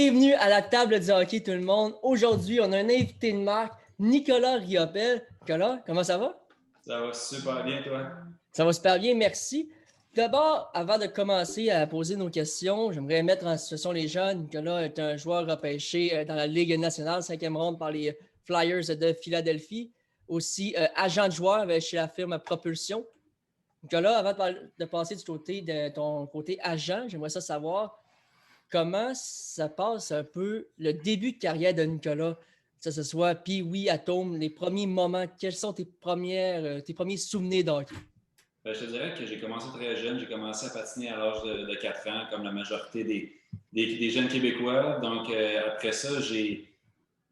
Bienvenue à la table du hockey, tout le monde. Aujourd'hui, on a un invité de marque, Nicolas Riopel. Nicolas, comment ça va? Ça va super bien, toi? Ça va super bien, merci. D'abord, avant de commencer à poser nos questions, j'aimerais mettre en situation les jeunes. Nicolas est un joueur repêché dans la Ligue nationale, 5e ronde par les Flyers de Philadelphie. Aussi, agent de joueur chez la firme Propulsion. Nicolas, avant de passer du côté de ton côté agent, j'aimerais savoir comment ça passe un peu le début de carrière de Nicolas, que ce soit Pee-wee, Atome, les premiers moments, quels sont tes premiers souvenirs d'hockey? Je te dirais que j'ai commencé très jeune. J'ai commencé à patiner à l'âge de 4 ans, comme la majorité des jeunes Québécois. Donc, après ça,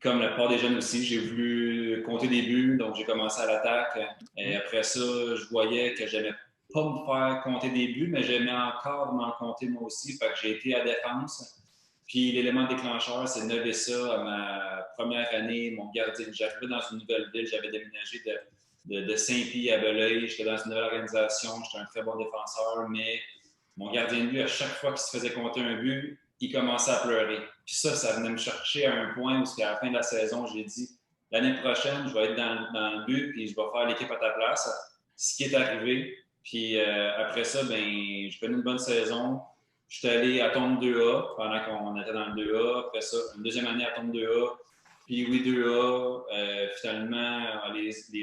comme la plupart des jeunes aussi, j'ai voulu compter des buts. Donc, j'ai commencé à l'attaque. Et après ça, je voyais que j'aimais pas me faire compter des buts, mais j'aimais encore m'en compter moi aussi. Fait que j'ai été à défense. Puis l'élément déclencheur, c'est Nevessa à ma première année, mon gardien. J'arrivais dans une nouvelle ville, j'avais déménagé de Saint-Pie à Belœil. J'étais dans une nouvelle organisation, j'étais un très bon défenseur, mais mon gardien de but, à chaque fois qu'il se faisait compter un but, il commençait à pleurer. Puis ça venait me chercher à un point où, à la fin de la saison, j'ai dit l'année prochaine, je vais être dans le but, puis je vais faire l'équipe à ta place. Ce qui est arrivé. Puis après ça, ben, j'ai connu une bonne saison. Je suis allé à Tombe 2A pendant qu'on était dans le 2A. Après ça, une deuxième année à Tombe 2A. Puis oui, 2A. Finalement, les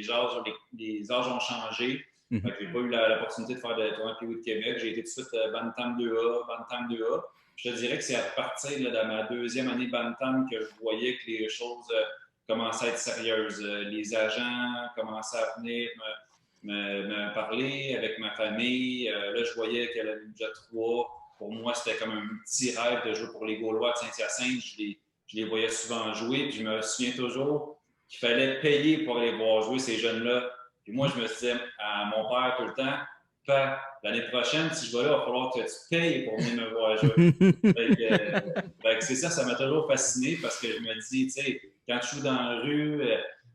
âges ont changé. Fait que j'ai pas eu l'opportunité de faire de tournoi Puis de Québec. J'ai été tout de suite Bantam 2A, Bantam 2A. Je te dirais que c'est à partir de ma deuxième année Bantam que je voyais que les choses commençaient à être sérieuses. Les agents commençaient à venir me parler avec ma famille. Là, je voyais qu'elle avait déjà 3. Pour moi, c'était comme un petit rêve de jouer pour les Gaulois de Saint-Hyacinthe. Je les voyais souvent jouer. Puis je me souviens toujours qu'il fallait payer pour aller voir jouer ces jeunes-là. Puis moi, je me disais à mon père tout le temps, Père, l'année prochaine, si je vais là, il va falloir que tu payes pour venir me voir jouer. C'est ça m'a toujours fasciné parce que je me dis, tu sais, quand tu joues dans la rue,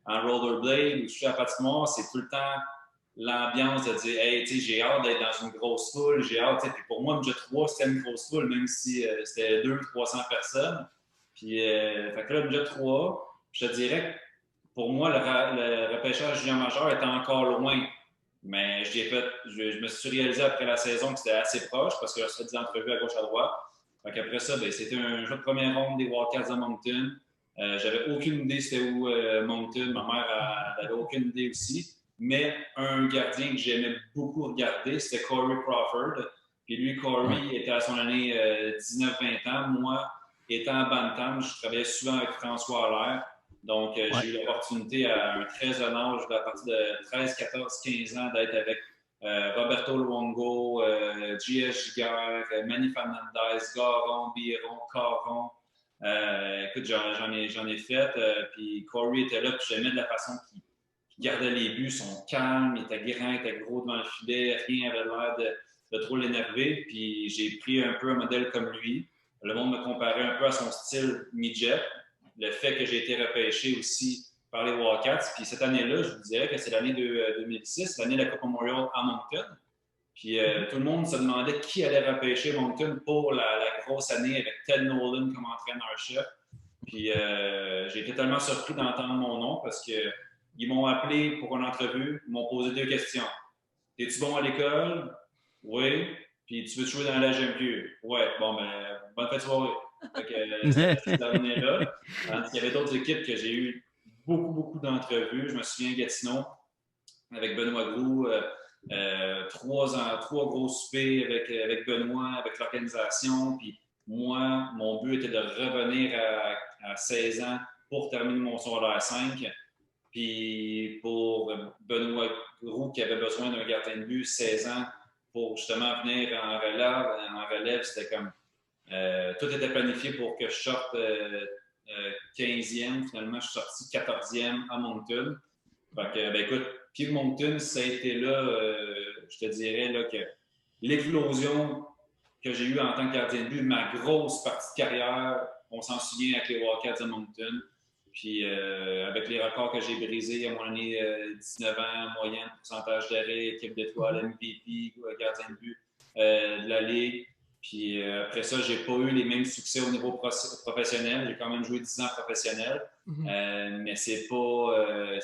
en rollerblade ou tu joues à la patinoire, c'est tout le temps l'ambiance de dire, hey, tu sais, j'ai hâte d'être dans une grosse foule, j'ai hâte, tu sais. Puis pour moi, le 3, c'était une grosse foule, même si c'était 200-300 personnes. Puis, fait que là, le 3, je te dirais que pour moi, le repêchage junior majeur était encore loin. Mais je me suis réalisé après la saison que c'était assez proche parce que je faisais des entrevues à gauche à droite. Fait qu'après ça, ben, c'était un jeu de première ronde des Wildcats de Moncton. J'avais aucune idée c'était où Moncton. Ma mère n'avait aucune idée aussi. Mais un gardien que j'aimais beaucoup regarder, c'était Corey Crawford. Puis lui, Corey était à son année 19-20 ans. Moi, étant à Bantam, je travaillais souvent avec François Allaire. Donc, j'ai eu l'opportunité à un très jeune âge, à partir de 13, 14, 15 ans, d'être avec Roberto Luongo, J.S. Giguère, Manny Fernandez, Garon, Biron, Caron. Écoute, j'en ai fait. Puis Corey était là, puis j'aimais de la façon qu'il gardait les buts, son calme, il était grand, il était gros devant le filet, rien n'avait l'air de trop l'énerver. Puis j'ai pris un peu un modèle comme lui. Le monde me comparait un peu à son style midget. Le fait que j'ai été repêché aussi par les Wildcats. Puis cette année-là, je vous dirais que c'est l'année 2006, l'année de la Coupe Memorial à Moncton. Puis tout le monde se demandait qui allait repêcher Moncton pour la grosse année avec Ted Nolan comme entraîneur-chef. Puis j'ai été tellement surpris d'entendre mon nom parce qu'ils m'ont appelé pour une entrevue, ils m'ont posé 2 questions. Es-tu bon à l'école? Oui. Puis tu veux jouer dans la GMQ? Ouais. Bon, ben, bonne fête de soirée. Fait que ça s'est terminé là. Tandis qu'il y avait d'autres équipes que j'ai eu beaucoup d'entrevues. Je me souviens Gatineau avec Benoît Groux. 3 gros soupers avec Benoît, avec l'organisation. Puis moi, mon but était de revenir à 16 ans pour terminer mon secondaire 5. Puis pour Benoît Groux, qui avait besoin d'un gardien de but, 16 ans, pour justement venir en relève, c'était comme tout était planifié pour que je sorte 15e. Finalement, je suis sorti 14e à Moncton. Fait que, ben écoute, puis Moncton, ça a été là, je te dirais, là, que l'éclosion que j'ai eue en tant que gardien de but, ma grosse partie de carrière, on s'en souvient avec les Wildcats de Moncton. Puis avec les records que j'ai brisés à mon année 19 ans, moyenne, pourcentage d'arrêt, équipe d'étoiles, MVP, gardien de but de la Ligue. Puis après ça, j'ai pas eu les mêmes succès au niveau professionnel. J'ai quand même joué 10 ans professionnel. Mais c'est pas.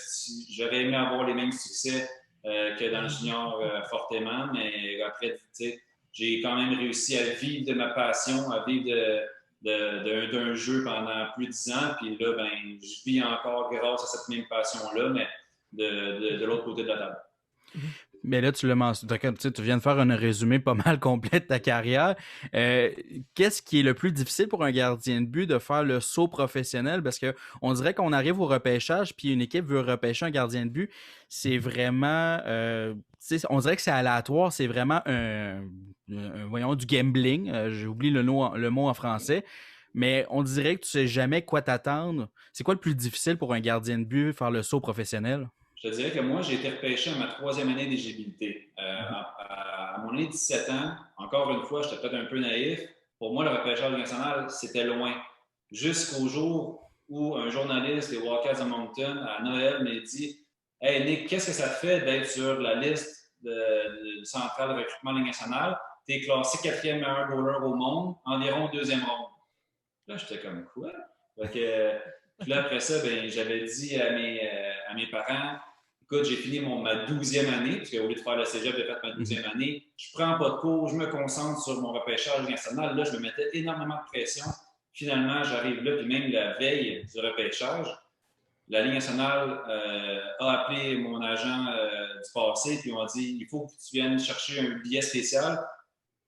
J'aurais aimé avoir les mêmes succès que dans le junior fortement. Mais après, tu sais, j'ai quand même réussi à vivre de ma passion, à vivre d'un jeu pendant plus de 10 ans. Puis là, ben, je vis encore grâce à cette même passion-là, mais de l'autre côté de la table. Mais là, tu l'as mentionné, tu viens de faire un résumé pas mal complet de ta carrière. Qu'est-ce qui est le plus difficile pour un gardien de but de faire le saut professionnel? Parce qu'on dirait qu'on arrive au repêchage, puis une équipe veut repêcher un gardien de but. C'est vraiment... on dirait que c'est aléatoire, c'est vraiment voyons, du gambling. J'oublie le mot en français. Mais on dirait que tu sais jamais quoi t'attendre. C'est quoi le plus difficile pour un gardien de but faire le saut professionnel? Je te dirais que moi, j'ai été repêché à ma 3e année d'éligibilité. À mon année de 17 ans, encore une fois, j'étais peut-être un peu naïf. Pour moi, le repêchage national, c'était loin. Jusqu'au jour où un journaliste des Wildcats de Moncton, à Noël, m'a dit « Hey Nick, qu'est-ce que ça te fait d'être sur la liste de centrale de recrutement de la Ligue nationale? Tu es classé 4e meilleur goaler au monde, environ 2e ronde. » Là, j'étais comme « Quoi? » Puis là, après ça, ben, j'avais dit à mes parents, écoute, j'ai fini ma 12e année, parce qu'au lieu de faire le cégep, j'ai fait ma 12e année. Je prends pas de cours, je me concentre sur mon repêchage national. Là, je me mettais énormément de pression. Finalement, j'arrive là, puis même la veille du repêchage, la Ligue nationale a appelé mon agent du passé, puis on m'a dit, il faut que tu viennes chercher un billet spécial,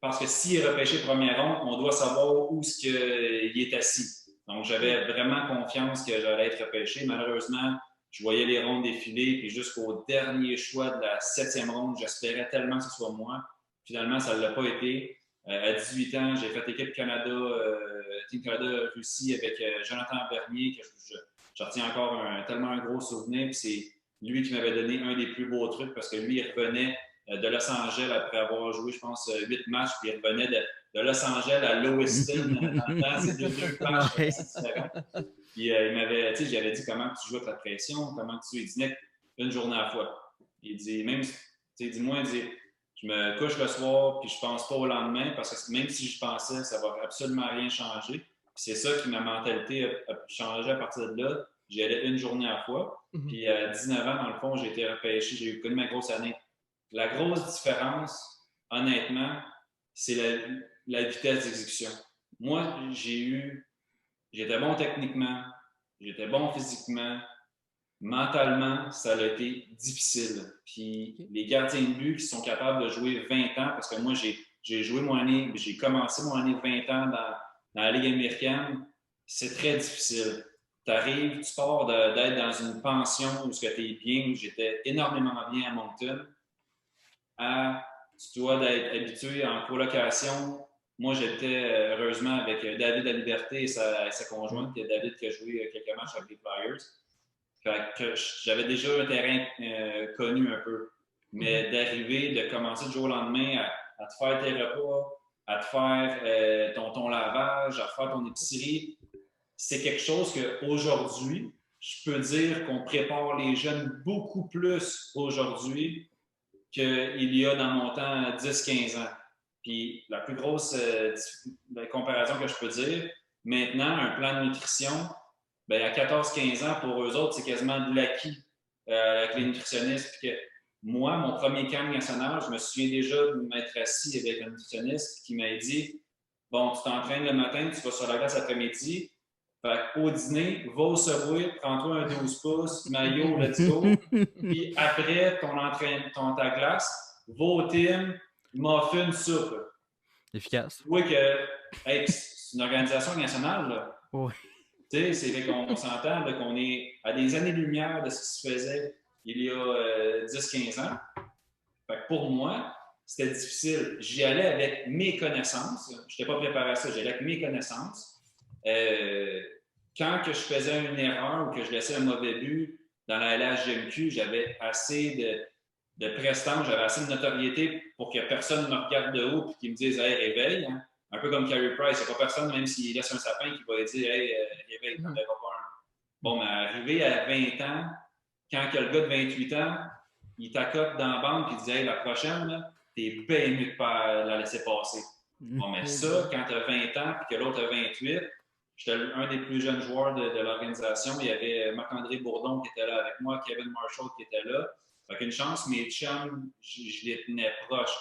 parce que s'il est repêché première ronde, on doit savoir où est-ce qu'il est assis. Donc, j'avais vraiment confiance que j'allais être repêché. Malheureusement, je voyais les rondes défiler, puis jusqu'au dernier choix de la 7e ronde, j'espérais tellement que ce soit moi. Finalement, ça ne l'a pas été. À 18 ans, j'ai fait équipe Canada, Team Canada-Russie avec Jonathan Bernier, que je retiens encore tellement un gros souvenir. Puis c'est lui qui m'avait donné un des plus beaux trucs parce que lui, il revenait de Los Angeles après avoir joué, je pense, 8 matchs, puis il revenait de Los Angeles à Lewiston dans ces deux matchs assez différents. Puis il m'avait, tu sais, j'avais dit comment tu joues avec la pression, comment tu joues. Il dit, Nick, une journée à la fois. Il dit, même, tu sais, dis-moi, il dit, je me couche le soir, puis je pense pas au lendemain, parce que même si je pensais, ça va absolument rien changer. Puis c'est ça qui ma mentalité a changé à partir de là. J'y allais une journée à la fois. Puis à 19 ans, dans le fond, j'ai été repêché, j'ai eu connu ma grosse année. La grosse différence, honnêtement, c'est la vitesse d'exécution. Moi, j'étais bon techniquement, j'étais bon physiquement, mentalement, ça a été difficile. Puis les gardiens de but qui sont capables de jouer 20 ans, parce que moi, j'ai commencé mon année de 20 ans dans la Ligue américaine, c'est très difficile. Tu arrives, tu pars d'être dans une pension où tu es bien, où j'étais énormément bien à Moncton, tu dois être habitué en colocation. Moi, j'étais heureusement avec David à Liberté et sa conjointe, qui est David qui a joué quelques matchs avec les Flyers. Fait que j'avais déjà un terrain connu un peu. Mais d'arriver, de commencer du jour au lendemain à te faire tes repas, à te faire ton lavage, à faire ton épicerie, c'est quelque chose qu'aujourd'hui, je peux dire qu'on prépare les jeunes beaucoup plus aujourd'hui qu'il y a dans mon temps 10-15 ans. Puis la plus grosse comparaison que je peux dire, maintenant, un plan de nutrition, bien, à 14-15 ans, pour eux autres, c'est quasiment de l'acquis avec les nutritionnistes. Puis que moi, mon premier camp national, je me souviens déjà de m'être assis avec un nutritionniste qui m'a dit « Bon, tu t'entraînes le matin, tu vas sur la glace après-midi. Au dîner, va au Subway, prends-toi un 12 pouces, maillot, let's go. Puis après ta glace, va au team, muffin, soupe. » Efficace. Oui, c'est une organisation nationale, là. Oui. Tu sais, c'est fait qu'on s'entend qu'on est à des années-lumière de ce qui se faisait il y a 10-15 ans. Fait que pour moi, c'était difficile. J'y allais avec mes connaissances. Je n'étais pas préparé à ça, j'y allais avec mes connaissances. Quand que je faisais une erreur ou que je laissais un mauvais but dans la LHGMQ, j'avais assez de prestance, j'avais assez de notoriété pour que personne ne me regarde de haut et qu'il me dise « Hey, réveille hein? ». Un peu comme Carey Price, il n'y a pas personne, même s'il laisse un sapin, qui va lui dire « Hey, réveille, t'en verras pas un ». Bon, mais arrivé à 20 ans, quand le gars de 28 ans, il t'accote dans la bande et il dit « Hey, la prochaine, t'es bien mieux de pas la laisser passer ». Bon, mais ça, quand tu as 20 ans et que l'autre a 28, j'étais un des plus jeunes joueurs de l'organisation. Il y avait Marc-André Bourdon qui était là avec moi, Kevin Marshall qui était là. Fait qu'une chance, mes chums, je les tenais proches.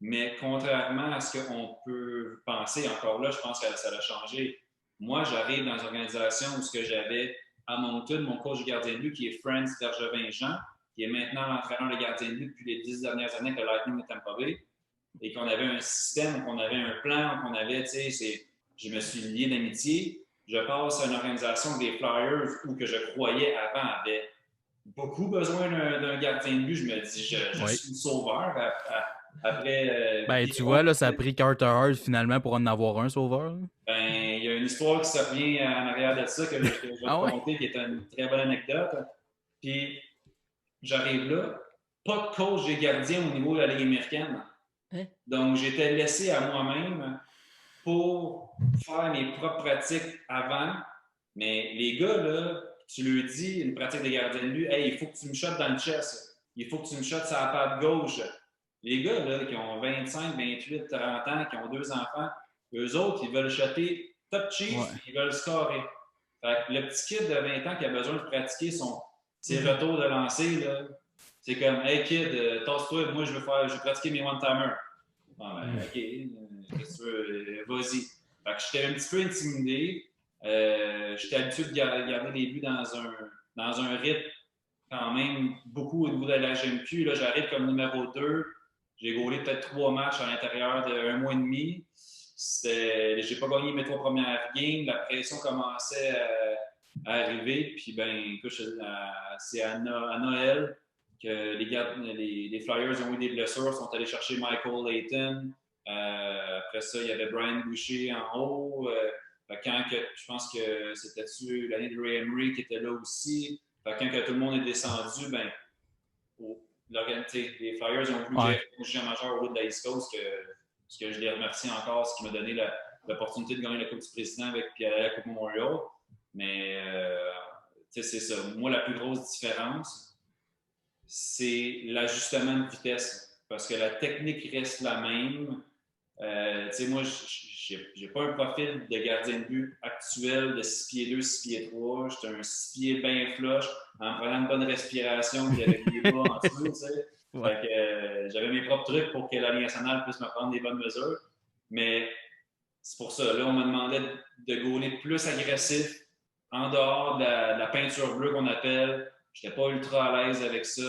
Mais contrairement à ce qu'on peut penser, encore là, je pense que ça a changé. Moi, j'arrive dans une organisation où ce que j'avais à Moncton, mon coach de gardien de but, qui est Franz Bergevin-Jean, qui est maintenant l'entraîneur de gardien de but depuis les 10 dernières années avec le Lightning de Tampa Bay, et qu'on avait un système, qu'on avait un plan, qu'on avait, tu sais, je me suis lié d'amitié. Je passe à une organisation des Flyers où que je croyais avant avait beaucoup besoin d'un gardien de but. Je me dis, je suis le sauveur. Après, Ben, tu vois, là, ça a pris Carter Hart finalement pour en avoir un sauveur. ben, il y a une histoire qui se revient en arrière de ça que je vais te raconter, qui est une très bonne anecdote. Puis, j'arrive là, pas de coach des gardiens au niveau de la Ligue américaine. Hein? Donc, j'étais laissé à moi-même pour faire mes propres pratiques avant. Mais les gars, là, tu leur dis une pratique de gardien de but, hey, il faut que tu me shottes dans le chest. Il faut que tu me shottes sur la patte gauche. Les gars, là, qui ont 25, 28, 30 ans, qui ont 2 enfants, eux autres, ils veulent shotter top cheese, ils veulent scorer. Fait que le petit kid de 20 ans qui a besoin de pratiquer ses retours de lancer, là, c'est comme, hey kid, tasse-toi, moi je veux pratiquer mes one-timers. Bon, ben, OK, qu'est-ce que tu veux, vas-y. Fait que j'étais un petit peu intimidé. J'étais habitué de garder les buts dans un rythme quand même beaucoup au niveau de la GMQ. Là, j'arrive comme numéro 2. J'ai gaulé peut-être 3 matchs à l'intérieur d'un mois et demi. J'ai pas gagné mes 3 premières games. La pression commençait à arriver. Puis, ben, écoute, c'est à Noël que les Flyers ont eu des blessures, sont allés chercher Michael Layton. Après ça, il y avait Brian Boucher en haut. Je pense que c'était l'année de Ray Emery qui était là aussi. Quand tout le monde est descendu, ben, les Flyers ont voulu gérer un jeu majeur au bout de la East Coast, ce que je les remercie encore, ce qui m'a donné l'opportunité de gagner la Coupe du Président puis la Coupe Memorial. Mais c'est ça. Moi, la plus grosse différence, c'est l'ajustement de vitesse. Parce que la technique reste la même. Moi, j'ai pas un profil de gardien de but actuel de 6 pieds 2, 6 pieds 3. J'étais un 6 pieds bien flush, en prenant une bonne respiration, puis avec les bras en dessous, tu sais. Fait que j'avais mes propres trucs pour que la Ligue nationale puisse me prendre des bonnes mesures. Mais c'est pour ça. Là, on m'a demandé de gauler plus agressif, en dehors de la peinture bleue qu'on appelle. J'étais pas ultra à l'aise avec ça.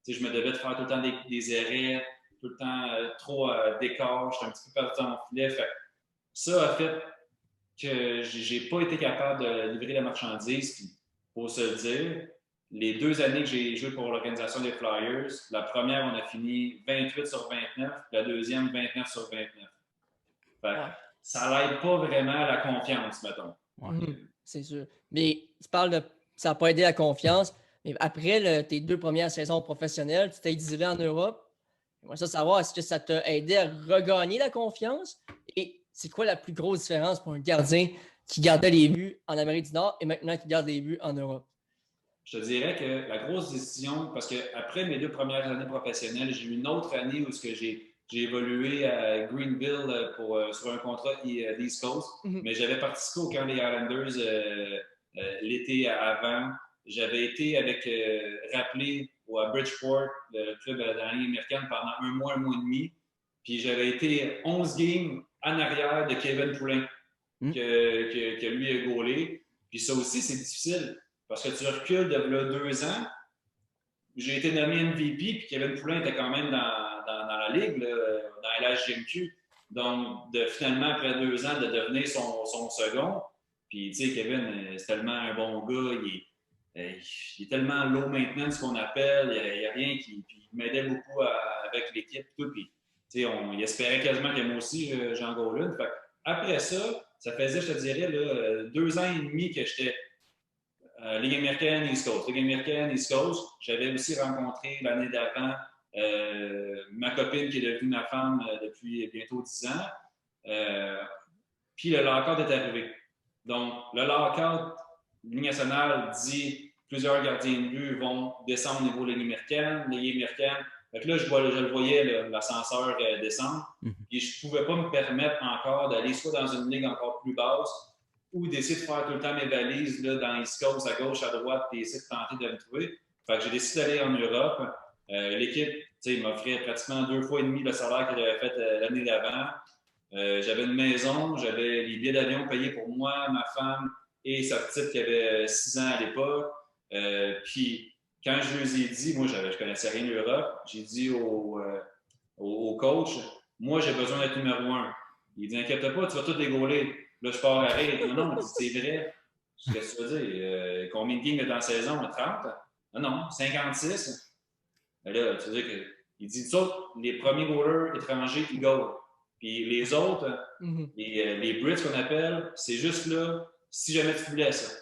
Je me devais de faire tout le temps des arrêts, tout le temps trop d'écart. J'étais un petit peu perdu dans mon filet. Fait, ça a fait que j'ai pas été capable de livrer la marchandise. Puis, pour se le dire, les 2 années que j'ai joué pour l'organisation des Flyers, la première, on a fini 28 sur 29, la deuxième, 29 sur 29. Fait, ça l'aide pas vraiment à la confiance, mettons. C'est sûr. Mais tu parles de ça n'a pas aidé la confiance. Mais après tes 2 premières saisons professionnelles, tu t'es exilé en Europe. J'aimerais ça savoir, est-ce que ça t'a aidé à regagner la confiance? Et c'est quoi la plus grosse différence pour un gardien qui gardait les buts en Amérique du Nord et maintenant qui garde les buts en Europe? Je te dirais que la grosse décision, parce qu'après mes 2 premières années professionnelles, j'ai eu une autre année où j'ai évolué à Greenville sur un contrat d'East Coast, mais j'avais participé au camp des Islanders l'été avant. J'avais été rappelé à Bridgeport, le club de la Ligue américaine, pendant un mois et demi. Puis j'avais été 11 games en arrière de Kevin Poulin, que lui a gaulé. Puis ça aussi, c'est difficile. Parce que tu recules de là 2 ans. J'ai été nommé MVP, puis Kevin Poulin était quand même dans la ligue, là, dans la LHGMQ. Donc, finalement, après 2 ans, de devenir son second. Puis, tu sais, Kevin, c'est tellement un bon gars. Il est tellement low maintenance qu'on appelle. Il n'y a rien qui m'aidait beaucoup avec l'équipe. Puis, tu sais, il espérait quasiment que moi aussi, j'en gaule une. Fait, après ça faisait, je te dirais, là, 2 ans et demi que j'étais Ligue américaine, East Coast. Ligue américaine, East Coast. J'avais aussi rencontré l'année d'avant ma copine qui est devenue ma femme depuis bientôt 10 ans. Puis le lockout est arrivé. Donc, le lockout, Ligue nationale dit plusieurs gardiens de but vont descendre au niveau de la Ligue américaine. La Ligue américaine Fait que là, je le voyais, l'ascenseur descendre. Et je ne pouvais pas me permettre encore d'aller soit dans une ligue encore plus basse ou d'essayer de faire tout le temps mes valises là, dans East Coast, à gauche, à droite, et essayer de tenter de me trouver. Fait que j'ai décidé d'aller en Europe. L'équipe m'offrait pratiquement 2 fois et demi le salaire que j'avais fait l'année d'avant. J'avais une maison, j'avais les billets d'avion payés pour moi, ma femme et sa petite qui avait 6 ans à l'époque. Puis quand je leur ai dit, moi je ne connaissais rien de l'Europe, j'ai dit au coach, moi j'ai besoin d'être numéro 1. Il dit, inquiète pas, tu vas tout dégoler. Là, je pars à rire. Non, c'est vrai. Qu'est-ce que tu veux dire? Combien de games est dans la saison? 30? Non, 56. Mais là, tu veux dire que. Il dit, ça, les premiers goalers étrangers, ils goalent. Puis les autres, les Brits qu'on appelle, c'est juste là, si jamais tu te blesses.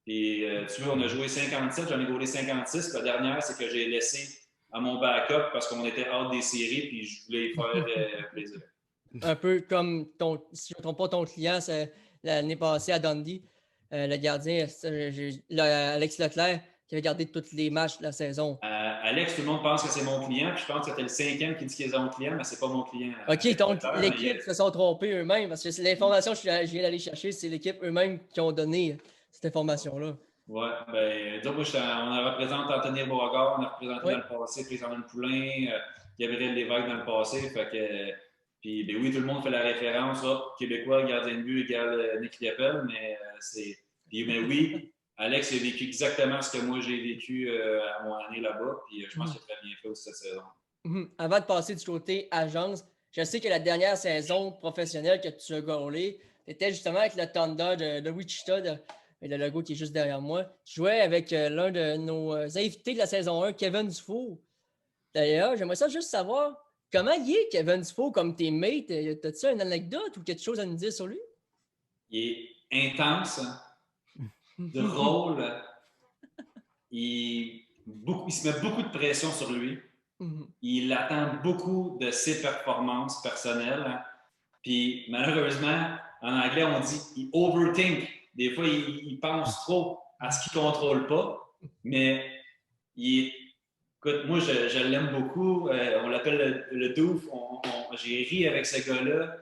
Puis tu vois, on a joué 57, j'en ai goalé 56. La dernière, c'est que j'ai laissé à mon backup parce qu'on était hors des séries, puis je voulais faire plaisir. Un peu comme si je ne me trompe pas, ton client, l'année passée à Dundee, le gardien, Alex Leclerc, qui avait gardé tous les matchs de la saison. Alex, tout le monde pense que c'est mon client, puis je pense que c'était le 5e qui dit qu'il est mon client, mais c'est pas mon client. OK, donc l'équipe se sont trompés eux-mêmes, parce que c'est l'information que je viens d'aller chercher, c'est l'équipe eux-mêmes qui ont donné cette information-là. Oui, bien, donc, on représente Anthony Beauregard, on a représenté dans le passé Président Poulain, Gabriel Lévesque dans le passé, fait que. Puis, ben oui, tout le monde fait la référence, Québécois, gardien de but égale Nick Liepel, mais c'est. Puis, mais oui, Alex a vécu exactement ce que moi j'ai vécu à mon année là-bas, puis je pense qu'il a très bien fait aussi cette saison. Avant de passer du côté agence, je sais que la dernière saison professionnelle que tu as gaulée, tu étais justement avec le Thunder de Wichita, le logo qui est juste derrière moi. Tu jouais avec l'un de nos invités de la saison 1, Kevin Dufault. D'ailleurs, j'aimerais ça juste savoir. Comment il est, Kevin Dufault, comme teammate? As-tu une anecdote ou quelque chose à nous dire sur lui? Il est intense, drôle. Il se met beaucoup de pression sur lui. Il attend beaucoup de ses performances personnelles. Puis malheureusement, en anglais, on dit il overthink. Des fois, il pense trop à ce qu'il ne contrôle pas. Mais écoute, moi, je l'aime beaucoup. On l'appelle le Doof. J'ai ri avec ce gars-là.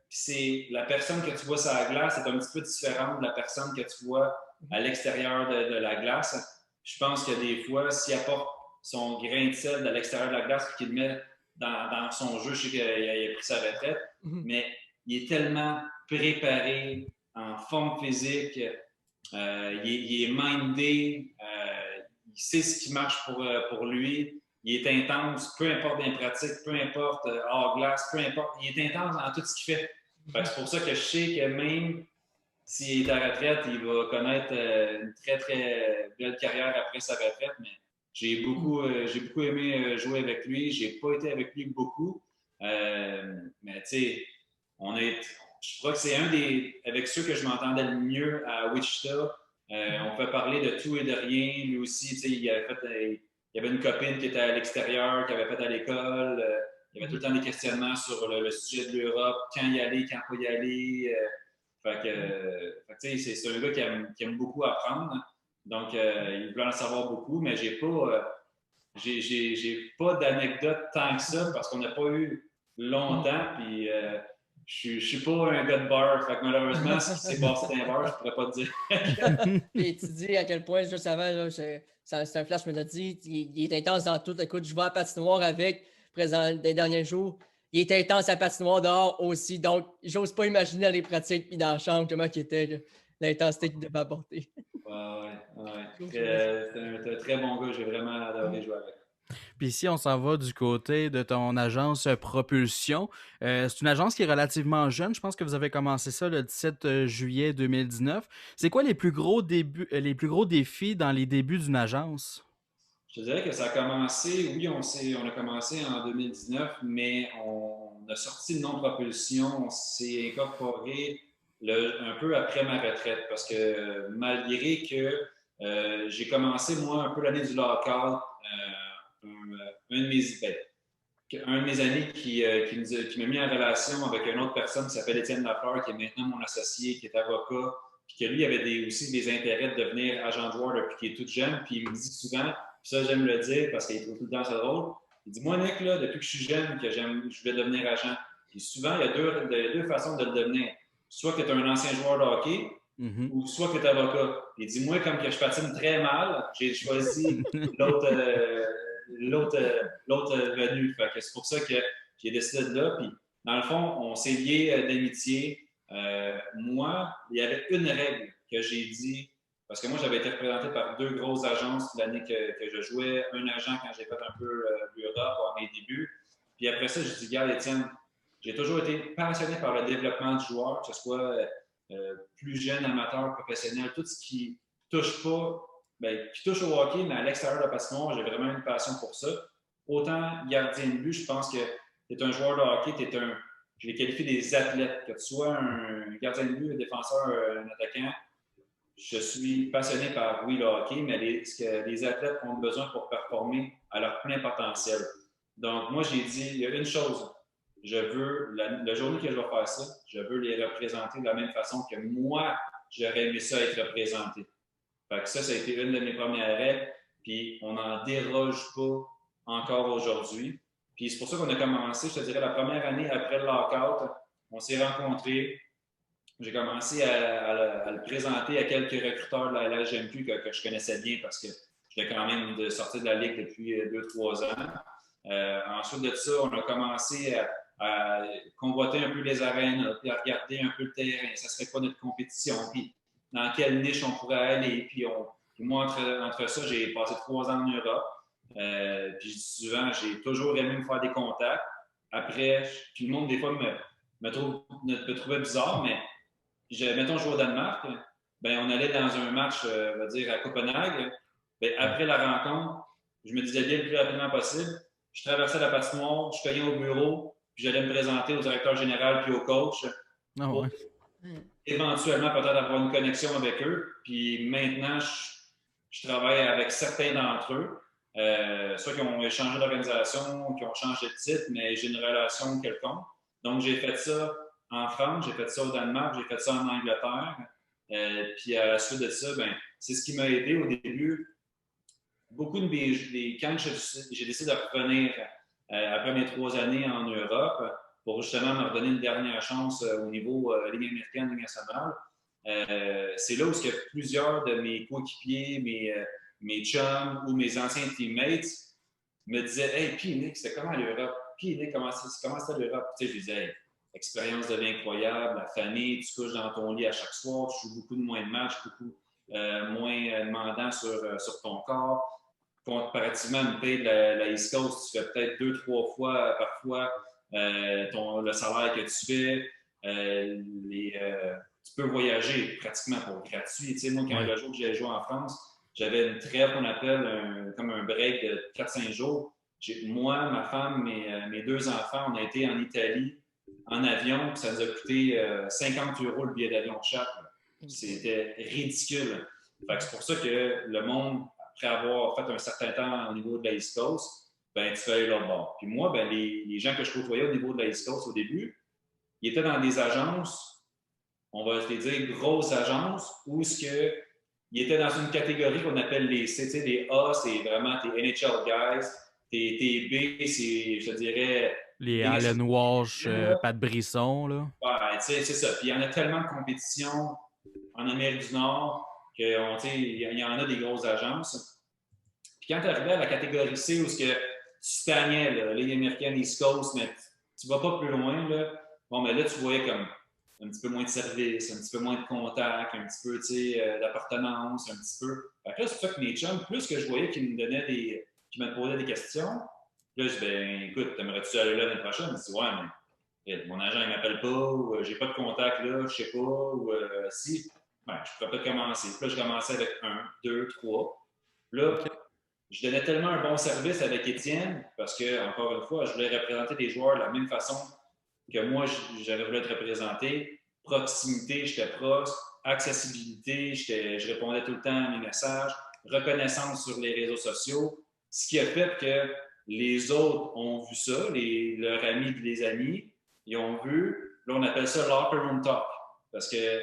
C'est la personne que tu vois sur la glace est un petit peu différente de la personne que tu vois à l'extérieur de la glace. Je pense que des fois, s'il apporte son grain de sel à l'extérieur de la glace et qu'il le met dans son jeu, je sais qu'il a pris sa retraite, mais il est tellement préparé, en forme physique, il est mindé, il sait ce qui marche pour lui, il est intense, peu importe dans les pratiques, peu importe hors glace, peu importe, il est intense dans tout ce qu'il fait. C'est pour ça que je sais que même s'il est à retraite, il va connaître une très, très belle carrière après sa retraite, mais j'ai beaucoup aimé jouer avec lui. J'ai pas été avec lui beaucoup, mais tu sais, je crois que c'est avec ceux que je m'entendais le mieux à Wichita. On peut parler de tout et de rien. Lui aussi, il y avait une copine qui était à l'extérieur, qui avait fait à l'école. Il y avait tout le temps des questionnements sur le sujet de l'Europe, quand y aller, quand pas y aller. C'est un gars qui aime beaucoup apprendre. Donc, il voulait en savoir beaucoup, mais j'ai pas d'anecdote tant que ça parce qu'on n'a pas eu longtemps. Puis, je suis pas un gars de bar. Fait que malheureusement, si c'est passé dans un bar, je pourrais pas te dire. Et tu dis à quel point, juste avant, là, c'est un flash, je me l'ai dit, il est intense dans tout. Écoute, je vais à patinoire avec, présent des derniers jours. Il est intense à patinoire dehors aussi. Donc, j'ose pas imaginer dans les pratiques puis dans la chambre comment il était l'intensité qu'il devait apporter. Ouais. C'est un très bon gars. J'ai vraiment adoré jouer avec. Puis ici, on s'en va du côté de ton agence Propulsion. C'est une agence qui est relativement jeune. Je pense que vous avez commencé ça le 17 juillet 2019. C'est quoi les plus gros défis dans les débuts d'une agence? Je te dirais que ça a commencé, oui, on a commencé en 2019, mais on a sorti le nom Propulsion, on s'est incorporé un peu après ma retraite parce que malgré que j'ai commencé, moi, un peu l'année du lockout, un de mes amis qui m'a mis en relation avec une autre personne qui s'appelle Étienne Lafleur, qui est maintenant mon associé, qui est avocat, puis que lui avait aussi des intérêts de devenir agent de joueur depuis qu'il est tout jeune, puis il me dit souvent Puis ça, j'aime le dire parce qu'il trouve tout le temps ça drôle. Il dit, moi, Nick, là, depuis que je suis jeune, je voulais devenir agent. Puis souvent, il y a deux façons de le devenir. Soit que tu es un ancien joueur de hockey, ou soit que tu es avocat. Il dit, moi, comme que je patine très mal, j'ai choisi l'autre venue. Fait que c'est pour ça que j'ai décidé de là. Puis, dans le fond, on s'est liés d'amitié. Moi, il y avait une règle que j'ai dit, parce que moi, j'avais été représenté par 2 grosses agences l'année que je jouais, un agent quand j'ai fait un peu l'Europe à mes débuts. Puis après ça, je dis, regarde, Étienne, j'ai toujours été passionné par le développement du joueur, que ce soit plus jeune, amateur, professionnel, tout ce qui touche pas, qui touche au hockey, mais à l'extérieur de la patinoire, j'ai vraiment une passion pour ça. Autant gardien de but, je pense que tu es un joueur de hockey, je les qualifie des athlètes, que tu sois un gardien de but, un défenseur, un attaquant. Je suis passionné par, oui, le hockey, mais ce que les athlètes ont besoin pour performer à leur plein potentiel. Donc, moi, j'ai dit, il y a une chose, je veux, la journée que je vais faire ça, je veux les représenter de la même façon que moi, j'aurais aimé ça être représenté. Fait que ça a été une de mes premières règles, puis on n'en déroge pas encore aujourd'hui. Puis c'est pour ça qu'on a commencé, je te dirais, la première année après le lockout, on s'est rencontrés. J'ai commencé à le présenter à quelques recruteurs de la LHMQ que je connaissais bien parce que j'étais quand même sorti de la Ligue depuis 2-3 ans. Ensuite de ça, on a commencé à convoiter un peu les arènes, puis à regarder un peu le terrain. Ça serait quoi notre compétition, puis dans quelle niche on pourrait aller. Puis moi, entre ça, j'ai passé 3 ans en Europe. Puis je dis souvent, j'ai toujours aimé me faire des contacts. Après, tout le monde, des fois, me trouvait bizarre, mais mettons, je jouais au Danemark, on allait dans un match, on va dire, à Copenhague. Après la rencontre, je me disais bien le plus rapidement possible. Je traversais la patinoire, je cognais au bureau, puis j'allais me présenter au directeur général puis au coach. Pour éventuellement peut-être avoir une connexion avec eux. Puis maintenant, je travaille avec certains d'entre eux, soit qui ont changé d'organisation, qui ont changé de titre, mais j'ai une relation quelconque. Donc, j'ai fait ça en France, j'ai fait ça au Danemark, j'ai fait ça en Angleterre. Puis à la suite de ça, c'est ce qui m'a aidé au début. Beaucoup quand j'ai décidé de revenir après mes 3 années en Europe pour justement me redonner une dernière chance au niveau Ligue américaine, Ligue nationale, c'est là où il y a plusieurs de mes coéquipiers, mes chums ou mes anciens teammates me disaient « Hey, puis Nick, c'était comment l'Europe? Puis Nick, comment c'était l'Europe? » Tu sais, je disais hey, « Expérience de vie incroyable, la famille, tu couches dans ton lit à chaque soir, tu joues beaucoup de moins de matchs, beaucoup moins demandant sur ton corps. Comparativement à une paye de la East Coast, tu fais peut-être 2-3 fois parfois le salaire que tu fais. Tu peux voyager pratiquement pour gratuit. Tu sais, moi, le jour que j'ai joué en France, j'avais une trêve qu'on appelle comme un break de 4-5 jours. Moi, ma femme, mes 2 enfants, on a été en Italie en avion, puis ça nous a coûté 50 € le billet d'avion chaque. C'était ridicule. Fait que c'est pour ça que le monde, après avoir fait un certain temps au niveau de la East Coast, tu fais aller l'autre bord. Puis moi, les gens que je côtoyais au niveau de la East Coast au début, ils étaient dans des agences, on va se dire grosses agences, où ils étaient dans une catégorie qu'on appelle les C. Tu sais, les A, c'est vraiment tes NHL guys. Tes B, c'est, je te dirais... Les Allen Walsh, Pat Brisson, là. Ouais, tu sais, c'est ça. Puis il y en a tellement de compétitions en Amérique du Nord qu'il y en a des grosses agences. Puis quand tu arrivais à la catégorie C, où tu stagnais, la Ligue américaine, East Coast, mais tu vas pas plus loin, là, là, tu voyais comme un petit peu moins de service, un petit peu moins de contact, un petit peu d'appartenance, un petit peu. Fait que là, c'est pour ça que mes chums, plus que je voyais qu'ils me posaient des questions, là, je dis, écoute, t'aimerais-tu aller là l'année prochaine? Je dis, ouais, mais mon agent, il m'appelle pas, ou j'ai pas de contact là, je sais pas, ou si, je pourrais peut-être commencer. Puis là, je commençais avec 1, 2, 3. Là, je donnais tellement un bon service avec Étienne, parce que, encore une fois, je voulais représenter des joueurs de la même façon que moi, j'aurais voulu être représenté. Proximité, j'étais proche. Accessibilité, je répondais tout le temps à mes messages. Reconnaissance sur les réseaux sociaux. Ce qui a fait que les autres ont vu ça, leurs amis et les amis, ils ont vu, là, on appelle ça locker room talk. Parce qu'à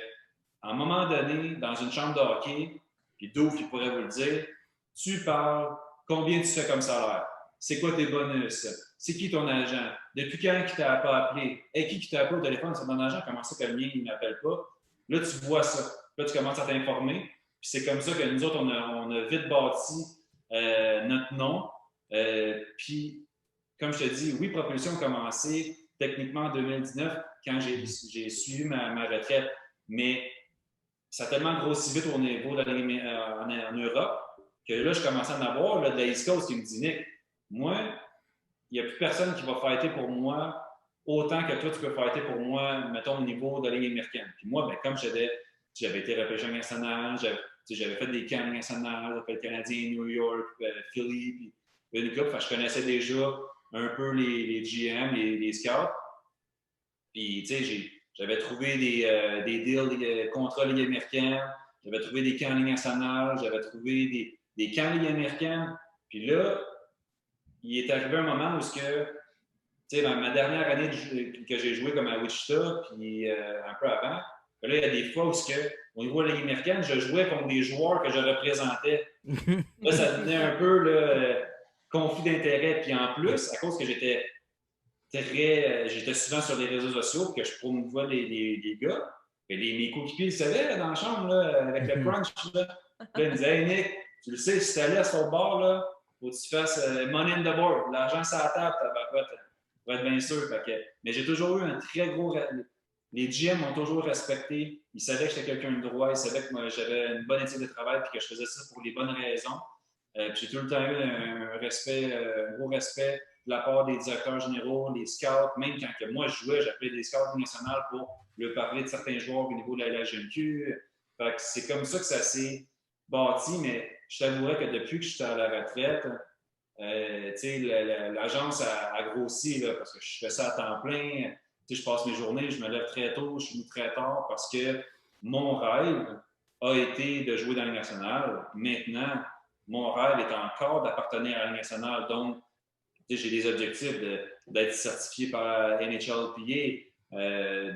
un moment donné, dans une chambre de hockey, puis Douf, il pourrait vous le dire, tu parles Combien tu fais comme salaire? C'est quoi tes bonus? C'est qui ton agent? Depuis quand qui t'a pas appelé? Hey, qui t'a appelé au téléphone? C'est mon agent, comment ça que le mien, il ne m'appelle pas? Là, tu vois ça. Là, tu commences à t'informer. Puis c'est comme ça que nous autres, on a vite bâti notre nom. Puis, comme je te dis, oui, Propulsion a commencé techniquement en 2019 quand j'ai suivi ma retraite. Mais ça a tellement grossi vite au niveau de en Europe que là, je commençais à en avoir là, de la East Coast qui me dit Nick, moi, il n'y a plus personne qui va fighter pour moi autant que toi, tu peux fighter pour moi, mettons, au niveau de la Ligue américaine. Puis moi, ben, comme j'avais été repêché en national, j'avais fait des camps nationales, j'avais fait le Canadien, New York, Philly, puis une coupe, je connaissais déjà un peu les GM, les scouts. Puis, tu sais, j'avais trouvé des deals, des contrats Ligue américaine, j'avais trouvé des camps Ligue nationale, j'avais trouvé des camps Ligue américaine. Puis là, il est arrivé un moment où tu sais, ma dernière année que j'ai joué comme à Wichita, puis un peu avant, là, il y a des fois où au niveau de la Ligue américaine, je jouais contre des joueurs que je représentais. Là, ça devenait un peu le conflit d'intérêt. Puis en plus, à cause que j'étais souvent sur les réseaux sociaux, que je promouvois les gars, et mes coéquipiers le savaient là, dans la chambre, là, avec le crunch. Là, ils me disaient, hey Nick, tu le sais, si tu allais à ce bord, là, faut que tu fasses money in the board. L'argent sur la table, va être bien sûr. Mais j'ai toujours eu un très gros. Les GM m'ont toujours respecté. Ils savaient que j'étais quelqu'un de droit. Ils savaient que j'avais une bonne éthique de travail et que je faisais ça pour les bonnes raisons. J'ai tout le temps eu un gros respect de la part des directeurs généraux, des scouts. Même quand moi je jouais, j'appelais des scouts nationaux pour leur parler de certains joueurs au niveau de la LHMQ. C'est comme ça que ça s'est bâti. Mais je t'avouerais que depuis que j'étais à la retraite, l'agence a grossi là, parce que je fais ça à temps plein. Je passe mes journées, je me lève très tôt, je finis très tard parce que mon rêve a été de jouer dans la Ligue nationale. Maintenant, mon rêve est encore d'appartenir à la Ligue nationale. Donc, j'ai des objectifs d'être certifié par NHLPA,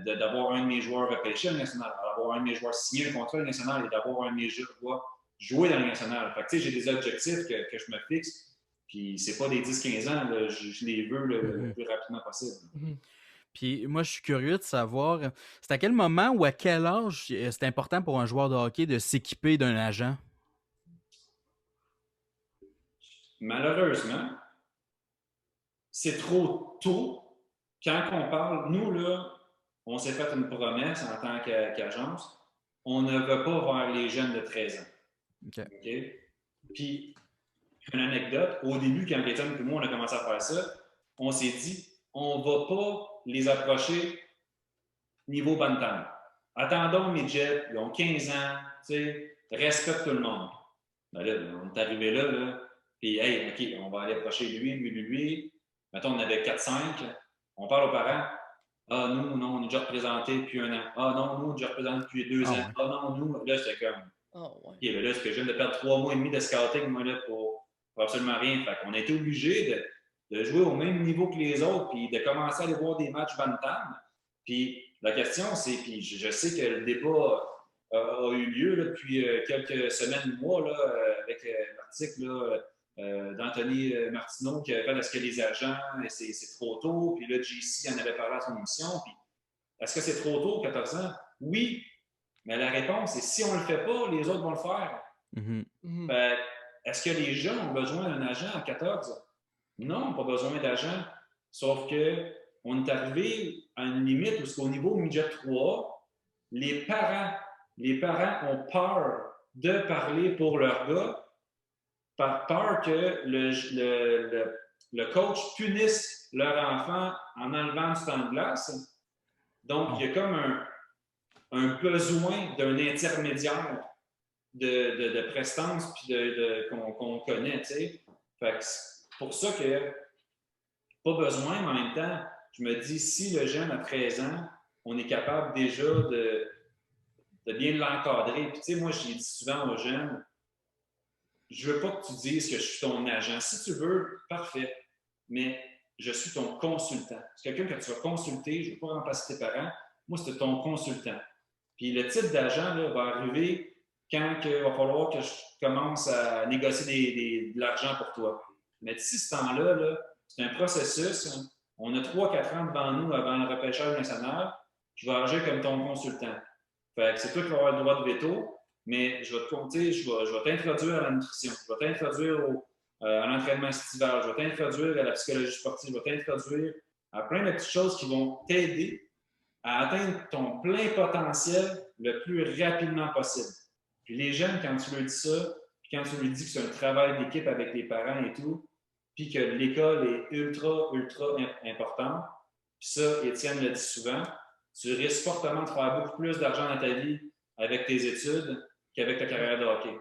d'avoir un de mes joueurs repêché à la Ligue nationale, d'avoir un de mes joueurs signé un contrat à la Ligue nationale et d'avoir un de mes joueurs jouer dans la Ligue nationale. J'ai des objectifs que je me fixe. Puis c'est pas des 10-15 ans, là, je les veux le plus rapidement possible. Puis moi, je suis curieux de savoir, c'est à quel moment ou à quel âge c'est important pour un joueur de hockey de s'équiper d'un agent? Malheureusement, c'est trop tôt. Quand on parle, nous, là, on s'est fait une promesse en tant qu'agence, on ne va pas vers les jeunes de 13 ans. Okay? Puis, une anecdote, au début, quand Étienne et moi, on a commencé à faire ça, on s'est dit, on ne va pas les approcher niveau bantam. Attendons midget, ils ont 15 ans, tu sais, respecte tout le monde. Ben là, on est arrivé là, puis hey, OK, on va aller approcher lui. Mettons, on avait 4-5, on parle aux parents. Ah, nous, non, on est déjà représenté depuis un an. Ah, non, nous, on est déjà représenté depuis 2 ans. Ouais. Ah, non, nous, là, j'étais comme. Ouais. OK, là, c'est que je viens de perdre 3 mois et demi de scouting, moi, là, pour absolument rien. Fait qu'on a été obligé de jouer au même niveau que les autres, puis de commencer à aller voir des matchs bantam. Puis la question, c'est, puis je sais que le débat a eu lieu là, depuis quelques semaines, mois, là, avec l'article d'Anthony Martineau qui avait fait est-ce que les agents, c'est trop tôt, puis là, JC en avait parlé à son émission, puis est-ce que c'est trop tôt, 14 ans? Oui, mais la réponse est si on ne le fait pas, les autres vont le faire. Mm-hmm. Est-ce que les gens ont besoin d'un agent à 14? Non, pas besoin d'agent. Sauf qu'on est arrivé à une limite où, au niveau midget 3, les parents ont peur de parler pour leur gars, par peur que le coach punisse leur enfant en enlevant du temps de glace. Donc, il y a comme un besoin d'un intermédiaire de prestance qu'on connaît, tu sais. Fait que c'est pour ça que pas besoin, mais en même temps, je me dis, si le jeune a 13 ans, on est capable déjà de bien l'encadrer. Puis tu sais, moi, je dis souvent aux jeunes, je veux pas que tu dises que je suis ton agent. Si tu veux, parfait, mais je suis ton consultant. C'est quelqu'un que tu vas consulter, je ne veux pas remplacer tes parents, moi, c'est ton consultant. Puis le type d'agent là, va arriver quand il va falloir que je commence à négocier de l'argent pour toi. Mais d'ici ce temps-là, là, c'est un processus. On a 3-4 ans devant nous avant le repêchage national. Je vais agir comme ton consultant. Fait que c'est toi qui vas avoir le droit de veto, mais je vais te compter, je vais t'introduire à la nutrition, je vais t'introduire à l'entraînement estival, je vais t'introduire à la psychologie sportive, je vais t'introduire à plein de petites choses qui vont t'aider à atteindre ton plein potentiel le plus rapidement possible. Puis les jeunes, quand tu leur dis ça, puis quand tu leur dis que c'est un travail d'équipe avec les parents et tout, puis que l'école est ultra, ultra importante, puis ça, Étienne le dit souvent, tu risques fortement de faire beaucoup plus d'argent dans ta vie avec tes études qu'avec ta carrière de hockey.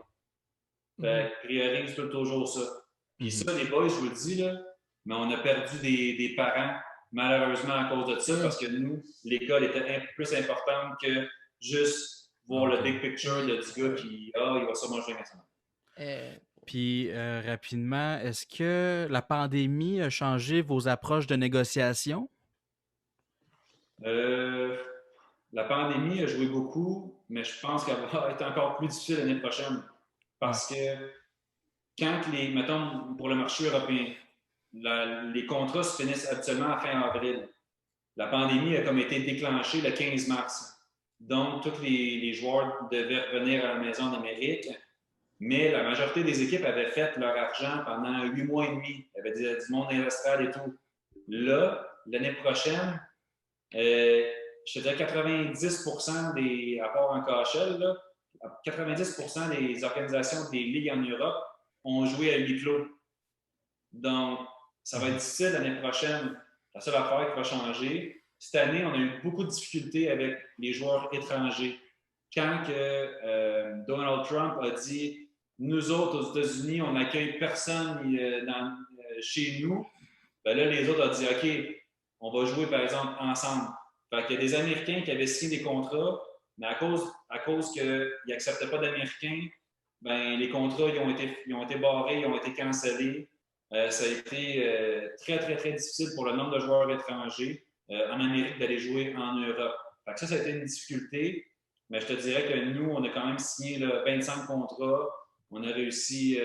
Fait que priorise toujours ça. Puis ça, les boys, je vous le dis, là, mais on a perdu des parents, malheureusement, à cause de ça, parce que nous, l'école était plus importante que juste voir le big picture du gars qui, il va sûrement jouer national. Puis, rapidement, est-ce que la pandémie a changé vos approches de négociation? La pandémie a joué beaucoup, mais je pense qu'elle va être encore plus difficile l'année prochaine. Parce que quand mettons, pour le marché européen, les contrats se finissent habituellement à fin avril. La pandémie a comme été déclenchée le 15 mars. Donc, tous les joueurs devaient revenir à la maison d'Amérique, mais la majorité des équipes avaient fait leur argent pendant 8 mois et demi. Il y avait du monde industriel et tout. Là, l'année prochaine, je te dirais 90% des rapports en KHL, là, 90% des organisations des ligues en Europe ont joué à huis clos. Donc, ça va être difficile l'année prochaine. La seule affaire qui va changer, cette année, on a eu beaucoup de difficultés avec les joueurs étrangers. Quand Donald Trump a dit « Nous autres, aux États-Unis, on n'accueille personne chez nous », ben là, les autres ont dit « OK, on va jouer, par exemple, ensemble ». Fait qu'il y a des Américains qui avaient signé des contrats, mais à cause qu'ils n'acceptaient pas d'Américains, ben, les contrats ils ont été barrés, ils ont été cancellés. Ça a été très, très, très difficile pour le nombre de joueurs étrangers en Amérique d'aller jouer en Europe. Fait que ça a été une difficulté, mais je te dirais que nous, on a quand même signé 25 contrats. On a réussi